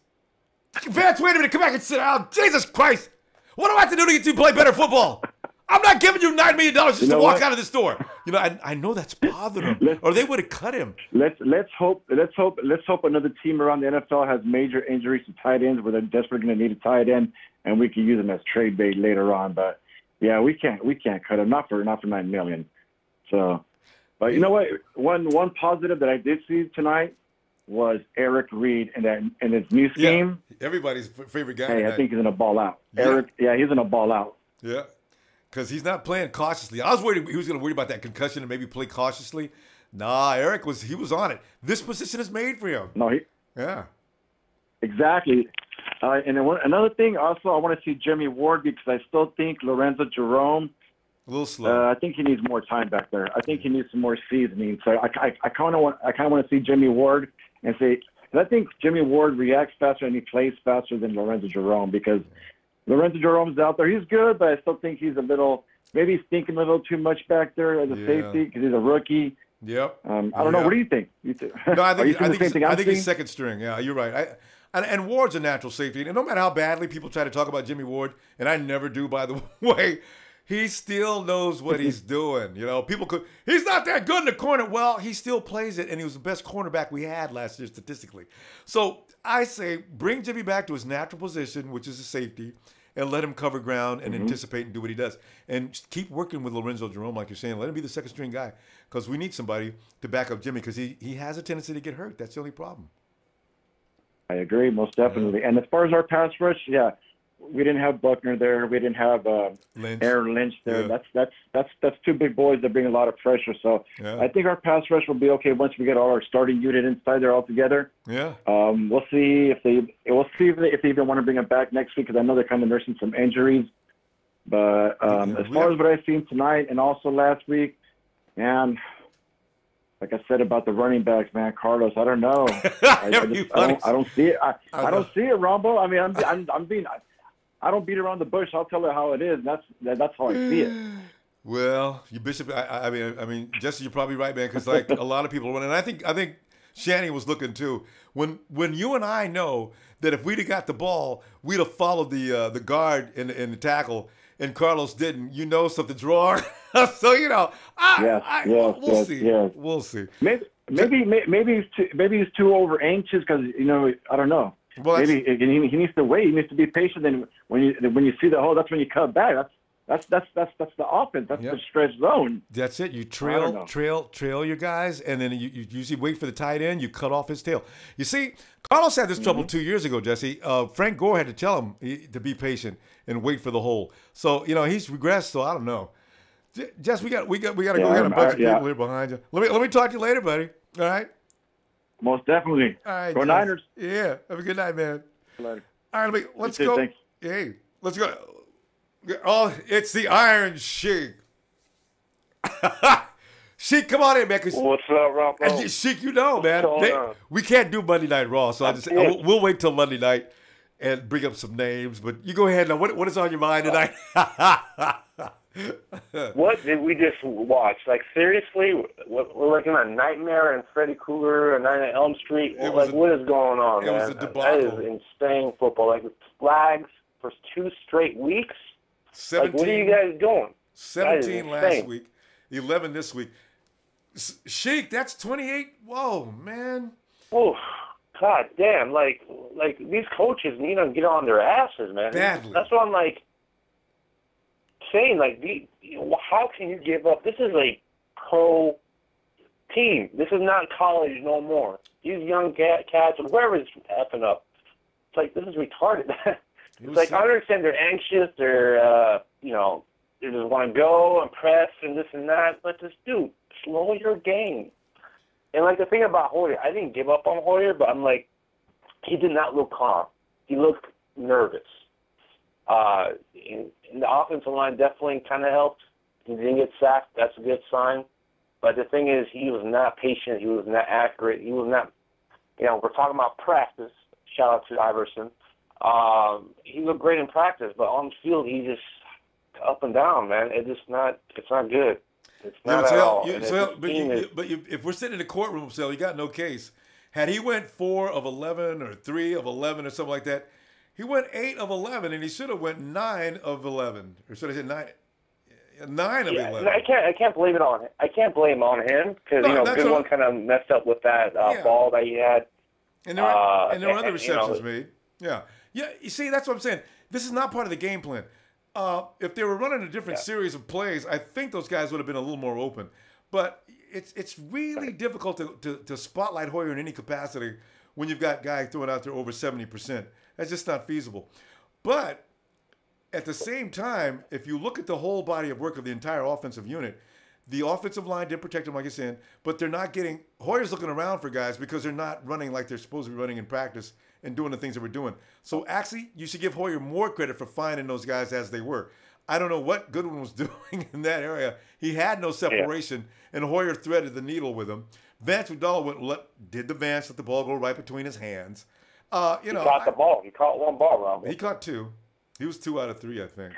Vance, wait a minute. Come back and sit down. Jesus Christ. What do I have to do to get you to play better football? I'm not giving you $9 million just to walk out of this door. I know that's bothering him, or they would have cut him. Let's hope another team around the NFL has major injuries to tight ends where they're desperately going to need a tight end, and we can use them as trade bait later on. But yeah, we can't cut him not for $9 million. So, but you know what? One positive that I did see tonight was Eric Reid in his new scheme. Yeah, everybody's favorite guy. Hey, tonight. I think he's going to ball out. Eric, he's going to ball out. Yeah. Because he's not playing cautiously. I was worried he was going to worry about that concussion and maybe play cautiously. Nah, Eric was on it. This position is made for him. No, yeah, exactly. And then another thing, also, I want to see Jimmy Ward because I still think Lorenzo Jerome. A little slow. I think he needs more time back there. I think he needs some more seasoning. So I kind of want to see Jimmy Ward and say, I think Jimmy Ward reacts faster and he plays faster than Lorenzo Jerome because. Lorenzo Jerome's out there. He's good, but I still think he's maybe he's thinking a little too much back there as a safety because he's a rookie. Yep. I don't know. What do you think? No, I think he's second string. Yeah, you're right. And Ward's a natural safety. And no matter how badly people try to talk about Jimmy Ward, and I never do, by the way, he still knows what he's doing. He's not that good in the corner. Well, he still plays it, and he was the best cornerback we had last year statistically. So I say bring Jimmy back to his natural position, which is a safety, and let him cover ground and anticipate and do what he does. And keep working with Lorenzo Jerome, like you're saying. Let him be the second string guy because we need somebody to back up Jimmy because he has a tendency to get hurt. That's the only problem. I agree, most definitely. And as far as our pass rush, we didn't have Buckner there. We didn't have Aaron Lynch there. Yeah. That's two big boys that bring a lot of pressure. So I think our pass rush will be okay once we get all our starting unit inside there all together. Yeah. We'll see if they even want to bring it back next week because I know they're kind of nursing some injuries. But as far as what I've seen tonight and also last week, man, like I said about the running backs, man, Carlos, I don't know. I don't see it. I don't see it, Ronbo. I mean, I don't beat around the bush. I'll tell it how it is. That's how I see it. Well, you Bishop, I mean, Jesse, you're probably right, man, because like a lot of people are running. I think Shanny was looking too. When you and I know that if we'd have got the ball, we'd have followed the guard in the tackle, and Carlos didn't. You know something's wrong. So we'll see. Yes. We'll see. Maybe he's too over anxious because I don't know. Well, maybe he needs to wait. He needs to be patient. And when you see the hole, that's when you cut back. That's the offense. That's the stretch zone. That's it. You trail your guys, and then you usually wait for the tight end. You cut off his tail. You see, Carlos had this trouble 2 years ago, Jesse. Frank Gore had to tell him to be patient and wait for the hole. So he's regressed. So I don't know. Jess, we got to go. We got a bunch of people here behind you. Let me talk to you later, buddy. All right. Most definitely. All right. Go Niners. Yeah. Have a good night, man. Later. All right. Let's go. Thanks. Hey, let's go. Oh, it's the Iron Sheik. Sheik, come on in, man. What's up, Ronbo? Sheik, man. We can't do Monday Night Raw, so we'll wait till Monday night and bring up some names. But you go ahead now. What is on your mind tonight? What did we just watch? Like, seriously? We're looking at Nightmare and Freddy Krueger and Nightmare on Elm Street? What is going on, man? It was a debacle. That is insane football. Like, flags for 2 straight weeks? 17, what are you guys doing? 17 last week, 11 this week. Sheik, that's 28. Whoa, man. Oh, god damn. Like these coaches need to get on their asses, man. Badly. That's what I'm saying. How can you give up? This is a pro team. This is not college no more. These young cats, whoever's effing up, it's like, this is retarded. It's like, I understand they're anxious, they're, they just want to go and press and this and that, but just, dude, slow your game. And, the thing about Hoyer, I didn't give up on Hoyer, but I'm like, he did not look calm. He looked nervous. And the offensive line definitely kind of helped. He didn't get sacked. That's a good sign. But the thing is, he was not patient. He was not accurate. He was not, we're talking about practice. Shout out to Iverson. He looked great in practice, but on the field, he just up and down, man. It's not good. It's not at all. If we're sitting in the courtroom, you got no case. Had he went 4 of 11 or 3 of 11 or something like that, he went 8 of 11, and he should have went 9 of 11, or should I say 9 of 11? I can't blame it on him. I can't blame on him because good one kind of messed up with that ball that he had. And there were other receptions made. Yeah. You see, that's what I'm saying. This is not part of the game plan. If they were running a different series of plays, I think those guys would have been a little more open. But it's really difficult to spotlight Hoyer in any capacity when you've got guys throwing out there over 70%. That's just not feasible. But at the same time, if you look at the whole body of work of the entire offensive unit, the offensive line did protect him, like you're saying, but they're not getting – Hoyer's looking around for guys because they're not running like they're supposed to be running in practice and doing the things that we're doing. So actually, you should give Hoyer more credit for finding those guys as they were. I don't know what Goodwin was doing in that area. He had no separation, and Hoyer threaded the needle with him. Vance McDonald did the Vance, let the ball go right between his hands. He caught the ball. He caught one ball, Rob. He caught 2. He was 2 out of 3, I think.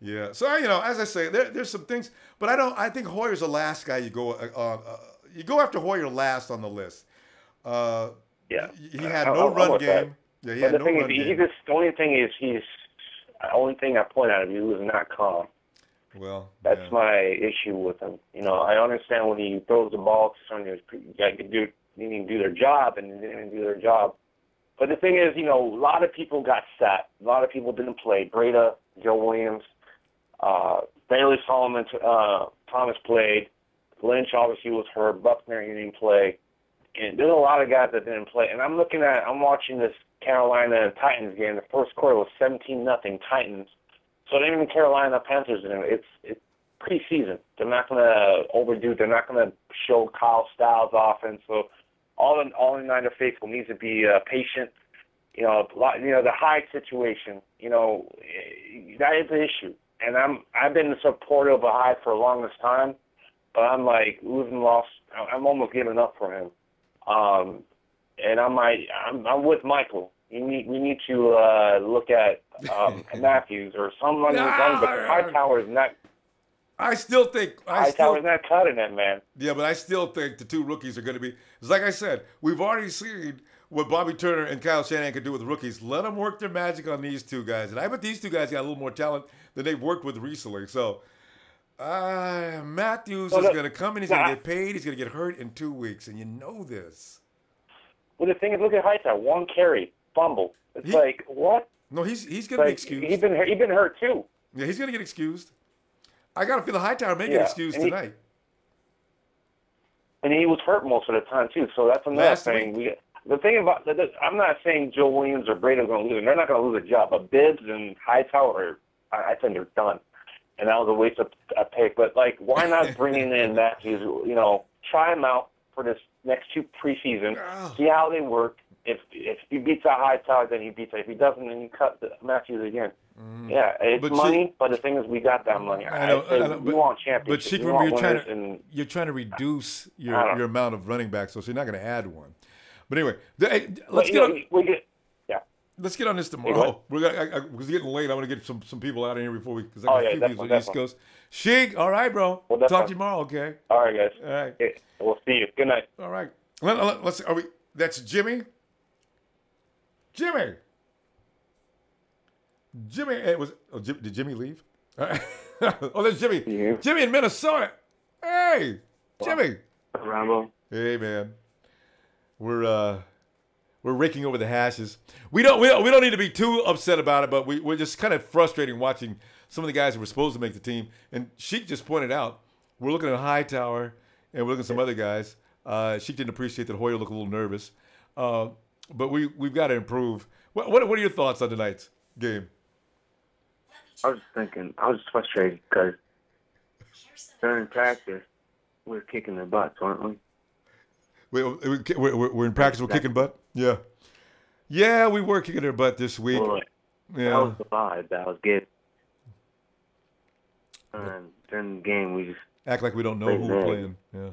Yeah. So as I say, there's some things, but I think Hoyer's the last guy you go you go after Hoyer last on the list. He had no run game. Yeah, he had no run game. The only thing I point out of he was not calm. Well, that's my issue with him. I understand when he throws the ball to someone who need to do their job, and they didn't do their job. But the thing is, a lot of people got sat. A lot of people didn't play. Breda, Joe Williams, Bailey Solomon, Thomas played. Lynch obviously was hurt. Buckner, he didn't play. And there's a lot of guys that didn't play. And I'm watching this Carolina and Titans game. The first quarter was 17-0 Titans. So even Carolina Panthers, it's preseason. They're not going to overdo. They're not going to show Kyle Styles' offense. So all the Niner faithful needs to be patient. The Hyde situation. That is an issue. And I've been supportive of Hyde for the longest time. but I'm like losing loss. I'm almost giving up for him. And I'm with Michael. We need to look at Matthews or someone who's young, but Hightower is not. I still think Hightower's not cutting it, man. Yeah, but I still think the two rookies are going to be. It's like I said, we've already seen what Bobby Turner and Kyle Shanahan can do with rookies. Let them work their magic on these two guys, and I bet these two guys got a little more talent than they've worked with recently. So Matthews is going to come in. He's going to get paid. He's going to get hurt in 2 weeks, and you know this. Well, the thing is, look at Hightower. One carry, fumble. It's like what? No, he's going to be excused. He's been hurt too. Yeah, he's going to get excused. I got to feel the Hightower may get excused tonight. And he was hurt most of the time too. So that's another thing. The thing about I'm not saying Joe Williams or Brady are going to lose. They're not going to lose a job. But Bibbs and Hightower, I think they're done. And that was a waste of a pick. But like, why not bringing in Matthews? You know, try him out for this next 2 preseason. See how they work. If he beats out Hightower, then he beats it. If he doesn't, then you cut Matthews again. Yeah, it's money, but the thing is, we got that money. I know, we want championships. But remember, you're trying to reduce your amount of running backs, so you're not going to add one. But anyway, let's get on. Let's get on this tomorrow. It's getting late. I want to get some people out of here before because I got a few people on the East Coast. Sheik, all right, bro. Well, talk to you tomorrow, okay? All right, guys. All right. Okay. We'll see you. Good night. All right. Let's. That's Jimmy. Jimmy. Did Jimmy leave? Oh, there's Jimmy. Yeah. Jimmy in Minnesota. Hey, Jimmy. Ronbo. Hey, man. We're raking over the hashes. We don't need to be too upset about it, but we're just kind of frustrating watching some of the guys who were supposed to make the team. And Sheik just pointed out we're looking at Hightower and we're looking at some other guys. Sheik didn't appreciate that Hoyer looked a little nervous, but we've got to improve. What are your thoughts on tonight's game? I was just thinking, I was just frustrated because during practice, we're kicking their butts, aren't we? We're in practice, we're kicking butt? Yeah. Yeah, we were kicking their butt this week. Well, yeah. That was the vibe that I was getting. And during the game, we just act like we don't know who we're playing. Yeah.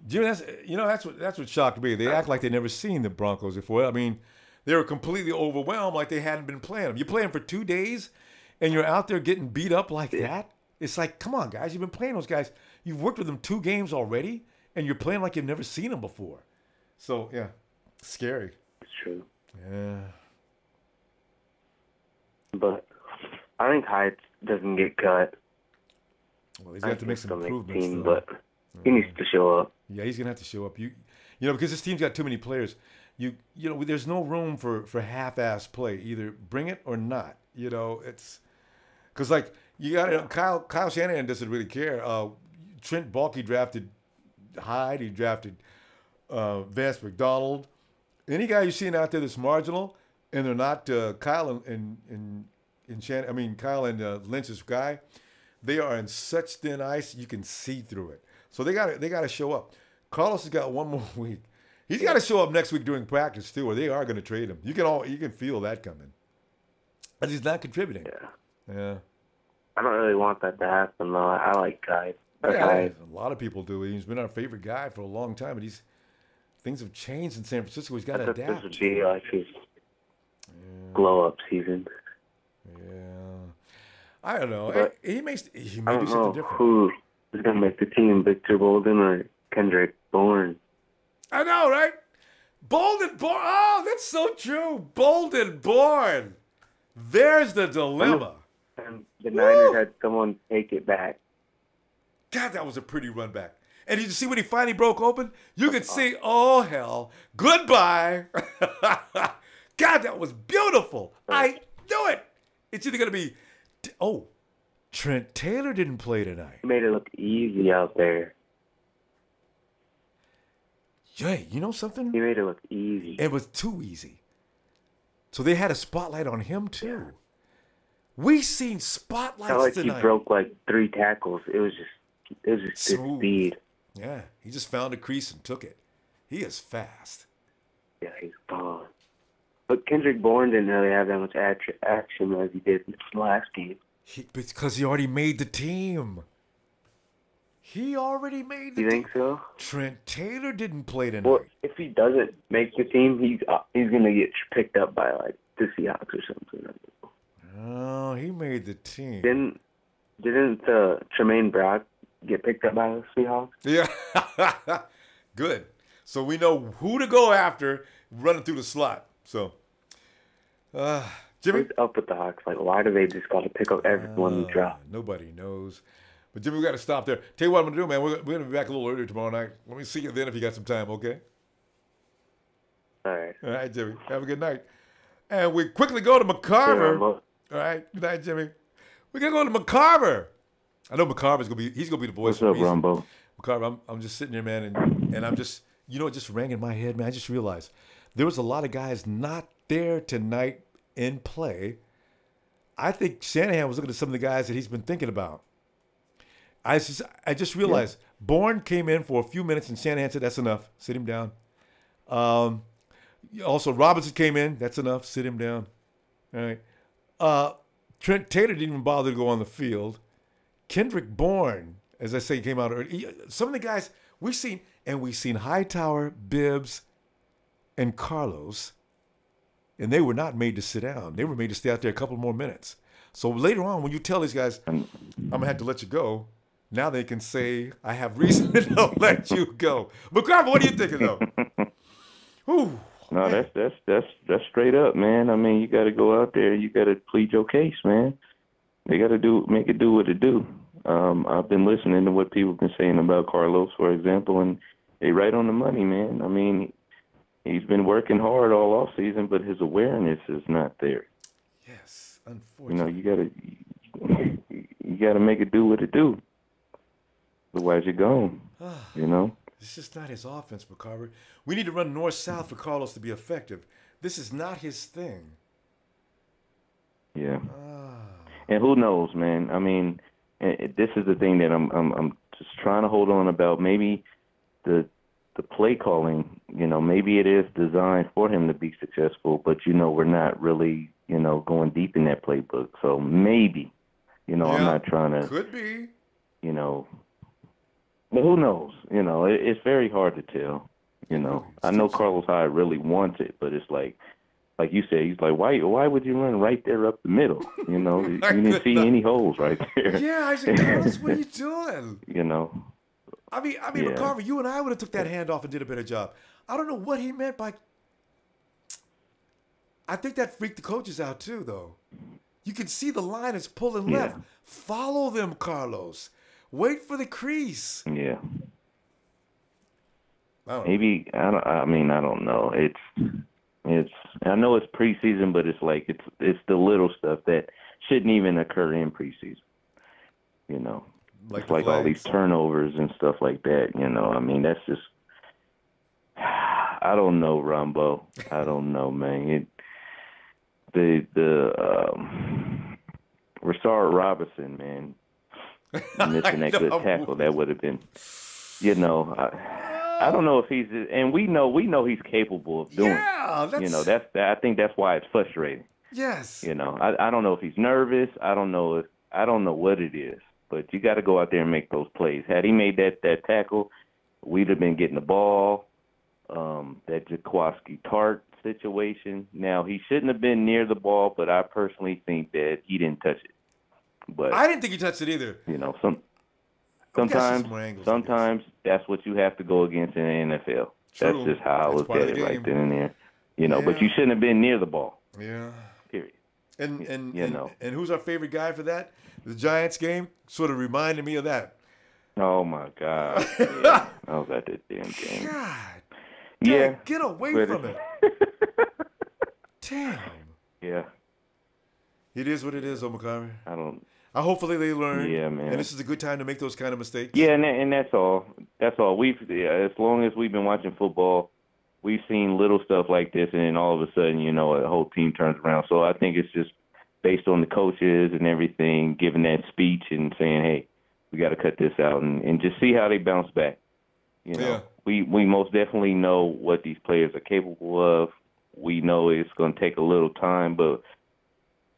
Jimmy, that's what shocked me. They act like they'd never seen the Broncos before. I mean, they were completely overwhelmed, like they hadn't been playing them. You're playing for 2 days, and you're out there getting beat up like that? It's like, come on, guys. You've been playing those guys. You've worked with them 2 games already, and you're playing like you've never seen them before. So, yeah, scary. It's true. Yeah. But I think Hyde doesn't get cut. Well, he's got to make some improvements. But he needs to show up. Yeah, he's going to have to show up. You know, because this team's got too many players. You know, there's no room for half-ass play. Either bring it or not. You know, it's because like you got Kyle Shanahan doesn't really care. Trent Baalke drafted Hyde. He drafted Vance McDonald. Any guy you're seeing out there that's marginal, and they're not Kyle and Kyle and Lynch's guy. They are in such thin ice you can see through it. So they got to show up. Carlos has got 1 more week. He's got to show up next week during practice too, or they are going to trade him. You can feel that coming. And he's not contributing. Yeah. I don't really want that to happen though. I like Hyde. A lot of people do. He's been our favorite guy for a long time, but things have changed in San Francisco. He's got to adapt. This would be like his glow-up season. Yeah. I don't know. But he may do something different. Who is going to make the team, Victor Bolden or Kendrick Bourne? I know, right? Bolden Bourne. Oh, that's so true. Bolden Bourne. There's the dilemma. And the Niners had someone take it back. God, that was a pretty run back. And did you see when he finally broke open? You could see, oh, hell, goodbye. God, that was beautiful. I knew it. It's either going to be, Trent Taylor didn't play tonight. He made it look easy out there. Jay, you know something? He made it look easy. It was too easy. So they had a spotlight on him, too. Yeah. We seen spotlights tonight. He broke like 3 tackles. It was just smooth. Speed. Yeah, he just found a crease and took it. He is fast. Yeah, he's gone. But Kendrick Bourne didn't really have that much action as he did in the last game. Because he already made the team. He already made the You think so? Trent Taylor didn't play tonight. Well, if he doesn't make the team, he's gonna get picked up by like the Seahawks or something. Oh, he made the team. Didn't Tremaine Brock get picked up by the Seahawks? Yeah. Good. So we know who to go after running through the slot. So, Jimmy? What's up with the Hawks? Like, why do they just got to pick up everyone we drop? Nobody knows. But, Jimmy, we got to stop there. Tell you what I'm going to do, man. We're going to be back a little earlier tomorrow night. Let me see you then if you got some time, okay? All right. All right, Jimmy. Have a good night. And we quickly go to McCarver. All right. Good night, Jimmy. We're going to go to McCarver. I know McCarver's going to be, he's going to be the voice. What's up, Ronbo? McCarver, I'm just sitting there, man, and I'm just, you know, it just rang in my head, man. I just realized there was a lot of guys not there tonight in play. I think Shanahan was looking at some of the guys that he's been thinking about. I just realized Bourne came in for a few minutes and Shanahan said, that's enough. Sit him down. Also, Robinson came in. That's enough. Sit him down. All right. Trent Taylor didn't even bother to go on the field. Kendrick Bourne, as I say, came out early. Some of the guys we've seen Hightower, Bibbs, and Carlos, and they were not made to sit down. They were made to stay out there a couple more minutes. So later on, when you tell these guys, I'm going to have to let you go, now they can say, I have reason to let you go. McCarver, what are you thinking, though? Whew, no, that's straight up, man. I mean, you got to go out there. You got to plead your case, man. They got to make it do what it do. I've been listening to what people have been saying about Carlos, for example, and they right on the money, man. I mean, he's been working hard all off season, but his awareness is not there. Yes, unfortunately. You know, you gotta make it do what it do. Otherwise, you're gone. You know. This is not his offense, McCarver. We need to run north-south for Carlos to be effective. This is not his thing. Yeah. And who knows, man? I mean, this is the thing that I'm just trying to hold on about. Maybe the play calling, you know, maybe it is designed for him to be successful, but, you know, we're not really, you know, going deep in that playbook. So maybe, you know, I'm not trying to. Could be. You know, but who knows? You know, it's very hard to tell. You know, I know Carlos Hyde really wants it, but it's like you said, he's like, why would you run right there up the middle? You know, you didn't see any holes right there. Yeah, I said, Carlos, what are you doing? You know. I mean, McCarver, you and I would have took that handoff and did a better job. I don't know what he meant by. I think that freaked the coaches out too, though. You can see the line is pulling left. Follow them, Carlos. Wait for the crease. Yeah. Maybe I don't know. It's. I know it's preseason, but it's like it's the little stuff that shouldn't even occur in preseason. You know. It's like all these turnovers and stuff like that, you know. I mean, that's just I don't know, Ronbo. I don't know, man. Rashard Robinson, man, missing that good tackle, that would have been, you know. I don't know if he's, and we know he's capable of doing. Yeah, you know, I think that's why it's frustrating. Yes. You know, I don't know if he's nervous. I don't know what it is. But you got to go out there and make those plays. Had he made that tackle, we'd have been getting the ball. That Jaquiski Tart situation. Now, he shouldn't have been near the ball, but I personally think that he didn't touch it. But I didn't think he touched it either. You know, sometimes that's what you have to go against in the NFL. True. That's just how I look at it right then and there. You know, but you shouldn't have been near the ball. Yeah. Period. And you know. And who's our favorite guy for that? The Giants game sort of reminded me of that. Oh my God! Yeah, I was at that damn game. God. Yeah. Get away from it. Damn. Yeah. It is what it is, McCarver. Hopefully they learn. Yeah, man. And this is a good time to make those kind of mistakes. Yeah, and that's all. That's all. As long as we've been watching football, we've seen little stuff like this, and then all of a sudden, you know, a whole team turns around. So I think it's just based on the coaches and everything, giving that speech and saying, hey, we got to cut this out and just see how they bounce back. You know, we most definitely know what these players are capable of. We know it's going to take a little time, but,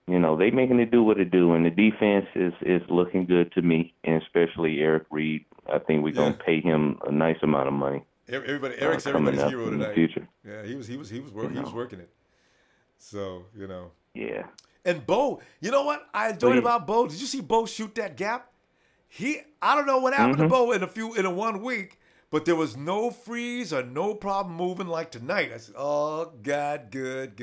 you know, they making it do what it do. And the defense is looking good to me, and especially Eric Reid. I think we're gonna pay him a nice amount of money. Eric's everybody's hero in tonight. The future. Yeah, he was working it. So Yeah. And Bo, you know what I enjoyed about Bo? Did you see Bo shoot that gap? I don't know what happened to Bo in a 1 week, but there was no freeze or no problem moving like tonight. I said, "Oh God, good."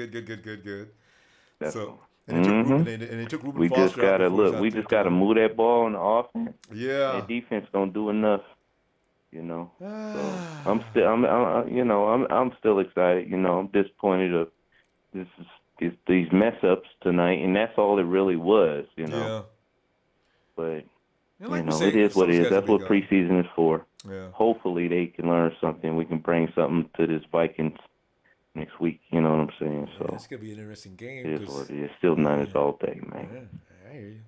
So and it took Reuben we Foster just gotta out look. We just gotta move that ball on the offense. Yeah. That defense don't do enough. So I'm still excited. I'm disappointed of these mess ups tonight, and that's all it really was. Yeah. But it is what it is. That's what preseason is for. Yeah. Hopefully they can learn something. We can bring something to this Vikings next week. You know what I'm saying? So it's gonna be an interesting game. It is what it is. Still Niners all day, man. Yeah, I hear you.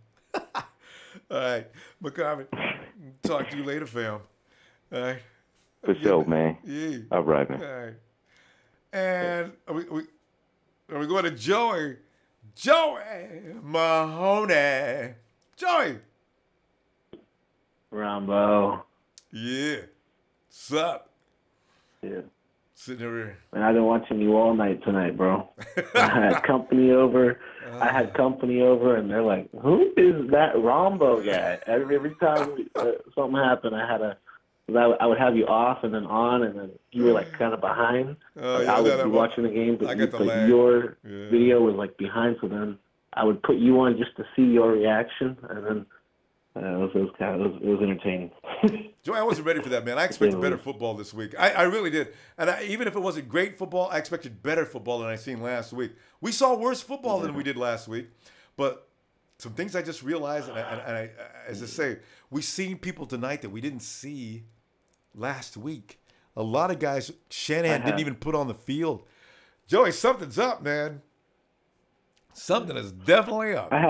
All right, McCarvin. Talk to you later, fam. All right. For sure, man. Yeah. All right, man. All right. And are we going to Joey? Joey Mahoney. Joey. Ronbo. Yeah. What's up? Yeah. Sitting over here. Man, I've been watching you all night tonight, bro. I had company over. And they're like, "Who is that Ronbo guy?" Every time something happened, I would have you off and then on, and then you were like kind of behind. I would be watching the game, but your video was like behind. So then I would put you on just to see your reaction, and then it was entertaining. Joey, I wasn't ready for that, man. I expected better football this week. I really did. And even if it wasn't great football, I expected better football than I seen last week. We saw worse football than we did last week, but some things I just realized, and I as I say, we seen people tonight that we didn't see last week. A lot of guys Shanahan didn't even put on the field. Joey, something's up, man. Something is definitely up. I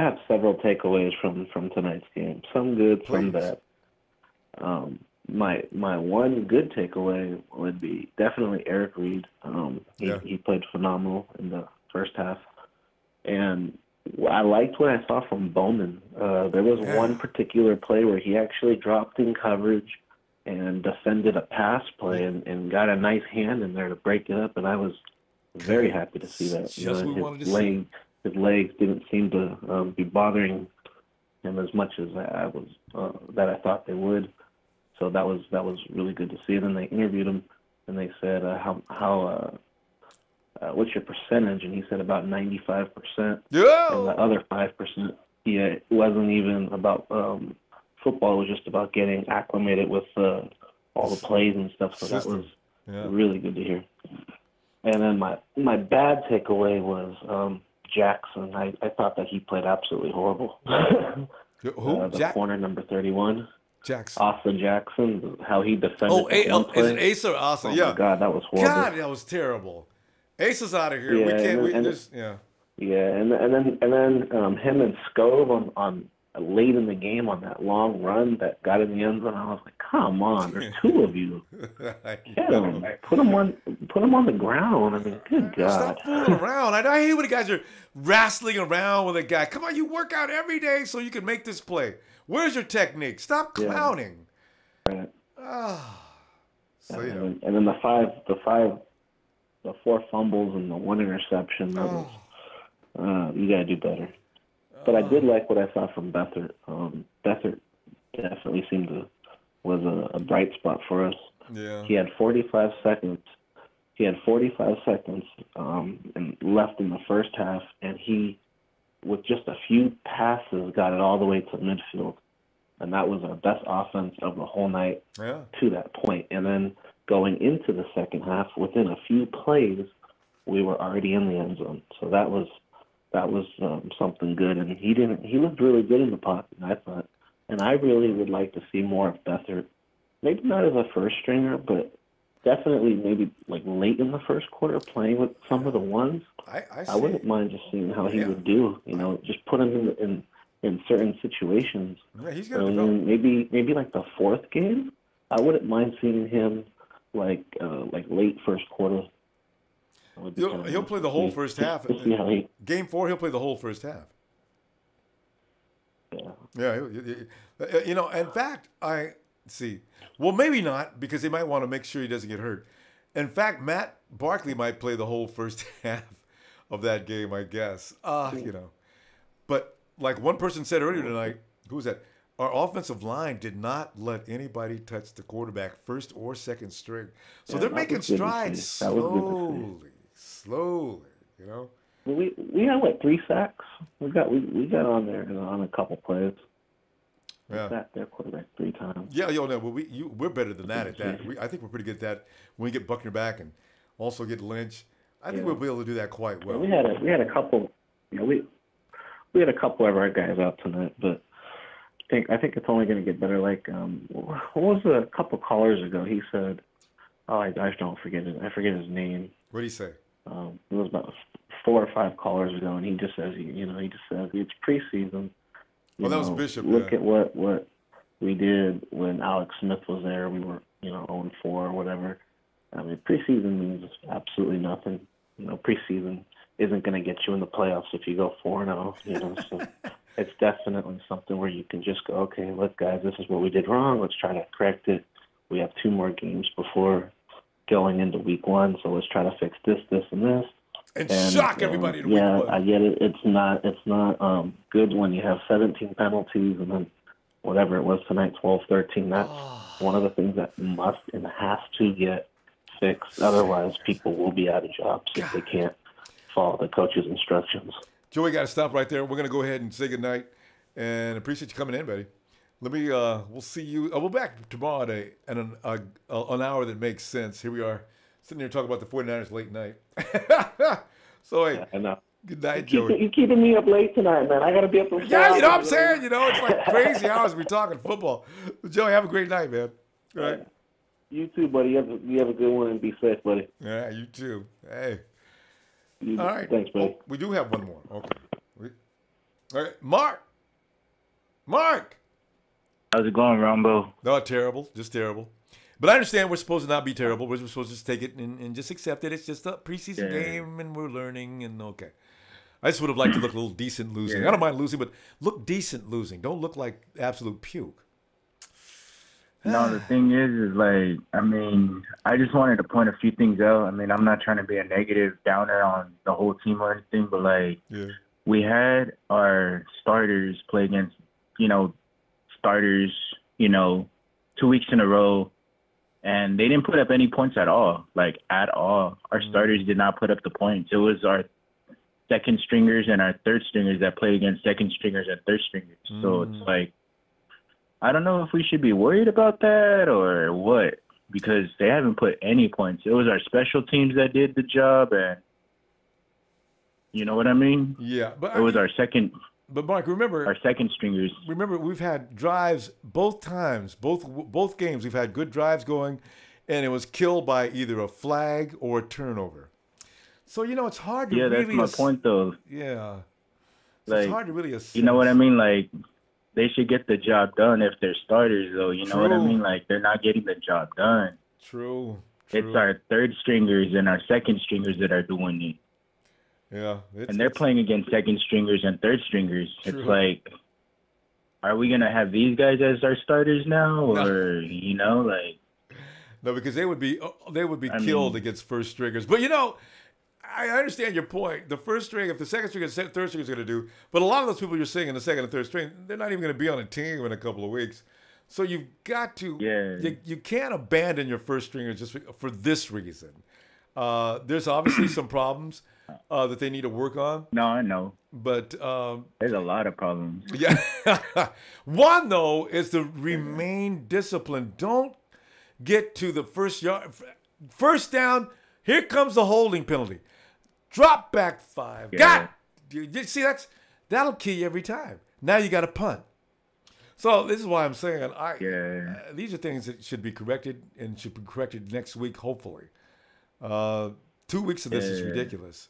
have several takeaways from tonight's game. Some good, some bad. My one good takeaway would be definitely Eric Reid. He played phenomenal in the first half, and I liked what I saw from Bowman. There was one particular play where he actually dropped in coverage and defended a pass play and got a nice hand in there to break it up, and I was very happy to see that. His legs didn't seem to be bothering him as much as I thought they would. So that was really good to see. And then they interviewed him, and they said, what's your percentage? And he said about 95%. Yeah. And the other 5%, it wasn't even about football. It was just about getting acclimated with all the plays and stuff. So that was really good to hear. And then my bad takeaway was Jackson. I thought that he played absolutely horrible. Who? The corner number 31. Jackson. Asa Jackson, how he defended is it Asa or Asa? Oh, my God, that was horrible. God, that was terrible. Asa's out of here. Yeah, we can't. and then him and Scove on late in the game on that long run that got in the end zone. I was like, come on, there's two of you. Get him. Put him on the ground. I mean, good God. Stop fooling around. I hate when the guys are wrestling around with a guy. Come on, you work out every day so you can make this play. Where's your technique? Stop clowning. Right. So and then the four fumbles and the one interception. That was, you gotta do better. But I did like what I saw from Beathard. Beathard definitely was a bright spot for us. Yeah. He had 45 seconds. And left in the first half, and he, with just a few passes, got it all the way to midfield. And that was our best offense of the whole night to that point. And then going into the second half, within a few plays, we were already in the end zone. So that was something good. And he looked really good in the pocket, I thought. And I really would like to see more of Beathard. Maybe not as a first stringer, but definitely maybe like late in the first quarter playing with some of the ones. I wouldn't mind just seeing how he would do. Just put him in certain situations. Yeah, he's gonna develop. Maybe like the fourth game, I wouldn't mind seeing him like late first quarter. He'll play the whole first half. Game 4, he'll play the whole first half. Yeah. Yeah, you know, in fact, well, maybe not, because they might want to make sure he doesn't get hurt. In fact, Matt Barkley might play the whole first half of that game, I guess. You know. But like one person said earlier tonight, who was that? Our offensive line did not let anybody touch the quarterback first or second string. So they're making strides slowly, you know. We had what, 3 sacks? We got on there on a couple plays. Yeah. Sacked their quarterback 3 times. Yeah, no, but we're better than that at that. I think we're pretty good at that when we get Buckner back and also get Lynch. I think we'll be able to do that quite well. We had a couple. You know, we had a couple of our guys out tonight, but I think it's only going to get better. Like, what was a couple callers ago? He said, "Oh, I don't forget it. I forget his name." What did he say? It was about 4 or 5 callers ago, and he just says, it's preseason. Well, that was Bishop. Look at what we did when Alex Smith was there. We were 0-4 or whatever. I mean, preseason means absolutely nothing. You know, preseason isn't going to get you in the playoffs if you go 4-0. You know, so it's definitely something where you can just go, okay, look, guys, this is what we did wrong. Let's try to correct it. We have 2 more games before going into week 1, so let's try to fix this, this, and this. And shock everybody in week 1. I get it. It's not good when you have 17 penalties and then whatever it was tonight, 12-13. That's one of the things that must and has to get fixed. Otherwise, people will be out of jobs if they can't follow the coach's instructions. Joey, got to stop right there. We're going to go ahead and say goodnight and appreciate you coming in, buddy. Let me, we'll see you. We'll be back tomorrow at an hour that makes sense. Here we are sitting here talking about the 49ers late night. So, hey, good night, Joey. You're keeping me up late tonight, man. I got to be up until Yeah, you know what I'm saying? You know, it's like crazy hours we're talking football. Joey, have a great night, man. All right. You too, buddy. You have a good one and be safe, buddy. Yeah, you too. Hey. All right. Thanks, buddy. We do have one more. Okay. All right. Mark. How's it going, Ronbo? No, terrible. Just terrible. But I understand we're supposed to not be terrible. We're supposed to just take it and just accept it. It's just a preseason game, and we're learning, and okay. I just would have liked to look a little decent losing. I don't mind losing, but look decent losing. Don't look like absolute puke. No, the thing is like, I mean, I just wanted to point a few things out. I mean, I'm not trying to be a negative downer on the whole team or anything, but like, we had our starters play against, starters, 2 weeks in a row, and they didn't put up any points at all, like at all. Our starters did not put up the points. It was our second stringers and our third stringers that played against second stringers and third stringers. So it's like, I don't know if we should be worried about that or what, because they haven't put any points. It was our special teams that did the job, and you know what I mean? Yeah, but it was our second. But Mark, remember our second stringers. Remember, we've had drives both times, both games. We've had good drives going, and it was killed by either a flag or a turnover. So it's hard to really. Yeah, that's my point, though. Yeah, so it's hard to really assess. You know what I mean? Like, they should get the job done if they're starters, though. You know what I mean? Like, they're not getting the job done. True. It's our third stringers and our second stringers that are doing it. Yeah. And they're playing against second stringers and third stringers. True. It's like, are we going to have these guys as our starters now? Or, like. No, because they would be killed against first stringers. But, I understand your point. The first string, if the second string and third string is going to do, but a lot of those people you're seeing in the second and third string, they're not even going to be on a team in a couple of weeks. So you've got to, you can't abandon your first stringers just for this reason. There's obviously some problems that they need to work on. No, I know. But there's a lot of problems. Yeah. One, though, is to remain disciplined. Don't get to the first down. Here comes the holding penalty. Drop back 5. Yeah. See, that'll kill you every time. Now you got to punt. So this is why I'm saying these are things that should be corrected and should be corrected next week, hopefully. 2 weeks of this is ridiculous.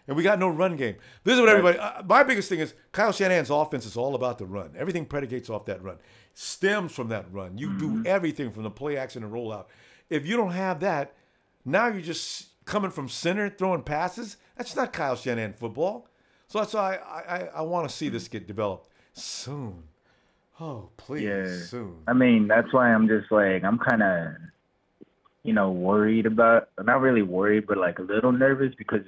And we got no run game. This is what everybody my biggest thing is Kyle Shanahan's offense is all about the run. Everything predicates off that run. Stems from that run. You do everything from the play action and rollout. If you don't have that, now you're just coming from center, throwing passes. That's not Kyle Shanahan football. So that's why I want to see this get developed soon. Oh, please, soon. I mean, that's why I'm just like, I'm kind of, worried about, not really worried, but like a little nervous because,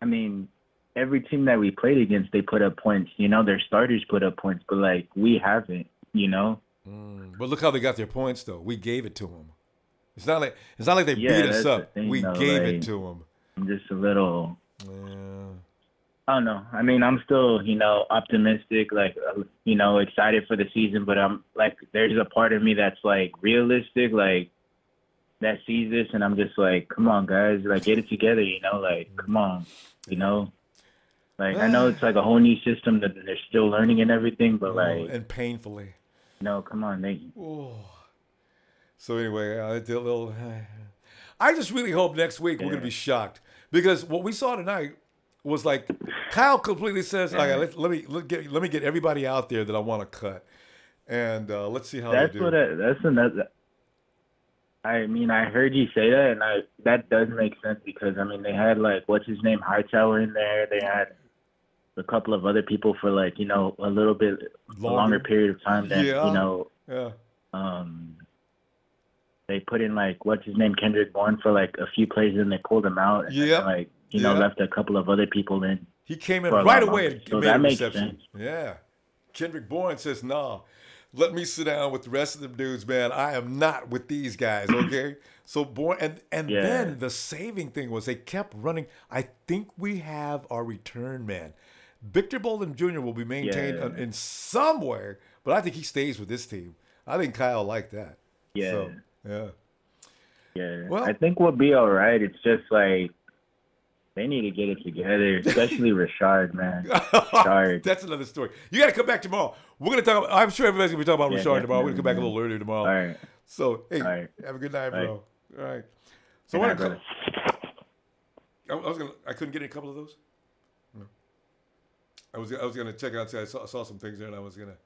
I mean, every team that we played against, they put up points. Their starters put up points, but like we haven't, But look how they got their points, though. We gave it to them. It's not like they beat us up. We gave it to them. I'm just a little. I don't know. I mean, I'm still, optimistic, like, excited for the season, but I'm like, there's a part of me that's like realistic, like that sees this, and I'm just like, come on, guys, like get it together, like come on, like I know it's like a whole new system that they're still learning and everything, but like and painfully. Come on, So anyway, I just really hope next week we're gonna be shocked because what we saw tonight was like Kyle completely says, "Okay, let me get everybody out there that I want to cut, and let's see how they do." That's another. I mean, I heard you say that, and that does make sense because I mean they had like what's his name Hightower in there. They had a couple of other people for like a little bit longer period of time than they put in like what's his name Kendrick Bourne for like a few plays and they pulled him out and then, like left a couple of other people in. He came in right away and so made that a makes reception. sense. Yeah, Kendrick Bourne says, "Nah, let me sit down with the rest of them dudes, man. I am not with these guys, okay?" So Bourne and then the saving thing was they kept running. I think we have our return man. Victor Bolden Jr. will be maintained in some way, but I think he stays with this team. I think Kyle liked that. Yeah. So, yeah. Well, I think we'll be all right. It's just like they need to get it together, especially Rashard, man. Rashard. That's another story. You got to come back tomorrow. We're going to talk about, I'm sure everybody's going to be talking about Rashard tomorrow. We're going to come back a little earlier tomorrow. All right. So, hey, have a good night, bro. All right. So, I couldn't get a couple of those? No. I was going to check out, I saw some things there, and I was going to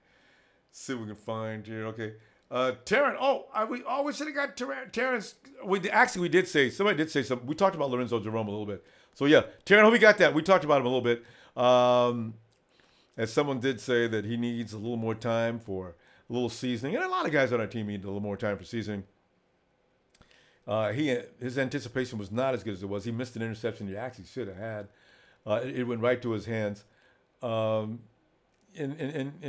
see what we can find here. Okay. Terrence, we should have got Terrence. We did say, somebody did say something. We talked about Lorenzo Jerome a little bit. So, yeah, Terrence, hope we got that. We talked about him a little bit. As someone did say that he needs a little more time for a little seasoning. And a lot of guys on our team need a little more time for seasoning. His anticipation was not as good as it was. He missed an interception he actually should have had. It went right to his hands. And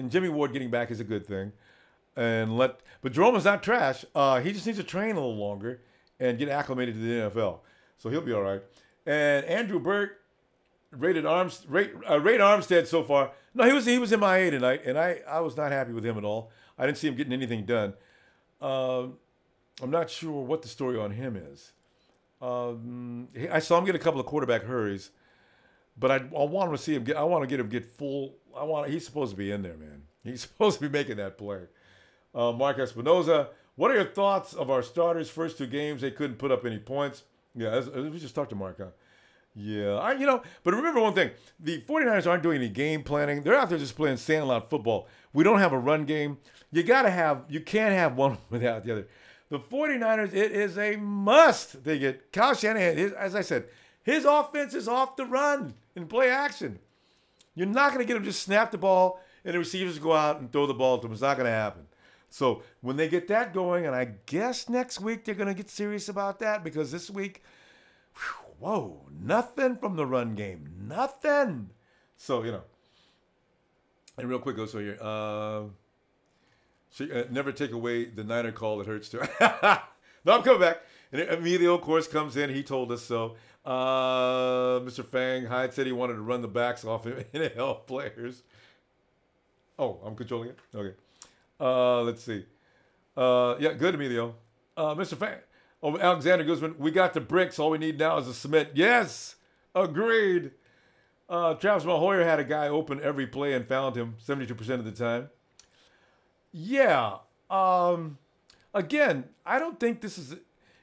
Jimmy Ward getting back is a good thing. But Jerome is not trash. He just needs to train a little longer and get acclimated to the NFL. So he'll be all right. And Andrew Burt rated Armstead so far. No, he was MIA tonight, and I was not happy with him at all. I didn't see him getting anything done. I'm not sure what the story on him is. I saw him get a couple of quarterback hurries, but I want to see him get. I want to get him get full. He's supposed to be in there, man. He's supposed to be making that play. Mark Espinoza, what are your thoughts of our starters' first two games? They couldn't put up any points. Yeah, we just talked to Mark. Yeah, but remember one thing. The 49ers aren't doing any game planning. They're out there just playing sandlot football. We don't have a run game. You can't have one without the other. The 49ers, it is a must. They get Kyle Shanahan, as I said, his offense is off the run and play action. You're not going to get him just snap the ball and the receivers go out and throw the ball to him. It's not going to happen. So when they get that going, and I guess next week they're going to get serious about that because this week, nothing from the run game. Nothing. So, and real quick, go so here. Never take away the Niner call that hurts too. No, I'm coming back. And Emilio, of course, comes in. He told us so. Mr. Fang, Hyde said he wanted to run the backs off him and help players. Oh, I'm controlling it? Okay. Let's see. Yeah, good, Emilio. Mr. Fang. Oh, Alexander Guzman, we got the bricks. All we need now is the cement. Yes, agreed. Travis Mahoyer had a guy open every play and found him 72% of the time. Yeah. Again, I don't think this is...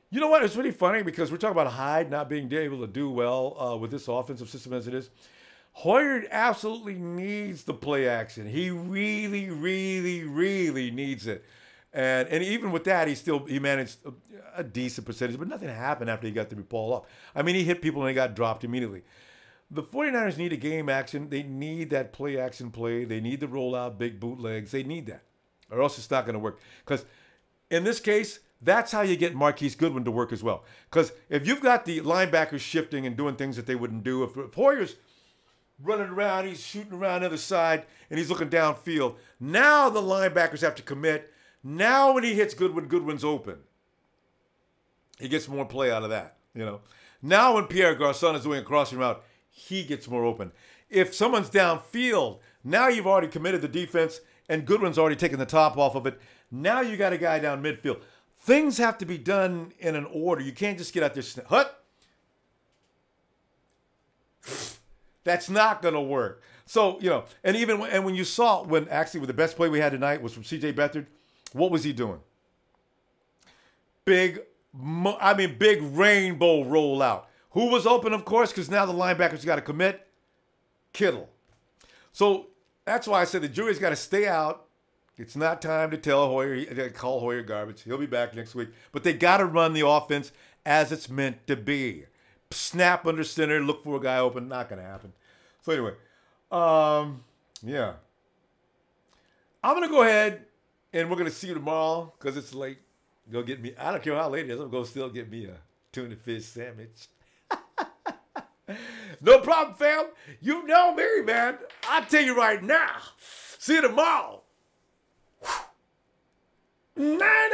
You know what? It's really funny because we're talking about Hyde not being able to do well with this offensive system as it is. Hoyer absolutely needs the play action. He really, really, really needs it. And even with that, he managed a decent percentage, but nothing happened after he got the ball off. I mean, he hit people and they got dropped immediately. The 49ers need a game action. They need that play action play. They need the rollout, big bootlegs. They need that, or else it's not going to work. Because in this case, that's how you get Marquise Goodwin to work as well. Because if you've got the linebackers shifting and doing things that they wouldn't do, if Hoyer's running around, he's shooting around the other side, and he's looking downfield, now the linebackers have to commit. Now when he hits Goodwin, Goodwin's open. He gets more play out of that, you know. Now when Pierre Garçon is doing a crossing route, he gets more open. If someone's downfield, now you've already committed the defense, and Goodwin's already taken the top off of it. Now you got a guy down midfield. Things have to be done in an order. You can't just get out there, hut. That's not going to work. So, you know, and even when you saw when the best play we had tonight was from C.J. Beathard, what was he doing? Big rainbow rollout. Who was open, of course, because now the linebackers got to commit? Kittle. So that's why I said the jury's got to stay out. It's not time to call Hoyer garbage. He'll be back next week. But they got to run the offense as it's meant to be. Snap under center, look for a guy open. Not going to happen. So anyway, yeah. I'm going to go ahead and we're going to see you tomorrow because it's late. Go get me. I don't care how late it is. I'm going to still get me a tuna fish sandwich. No problem, fam. You know me, man. I'll tell you right now. See you tomorrow. Night.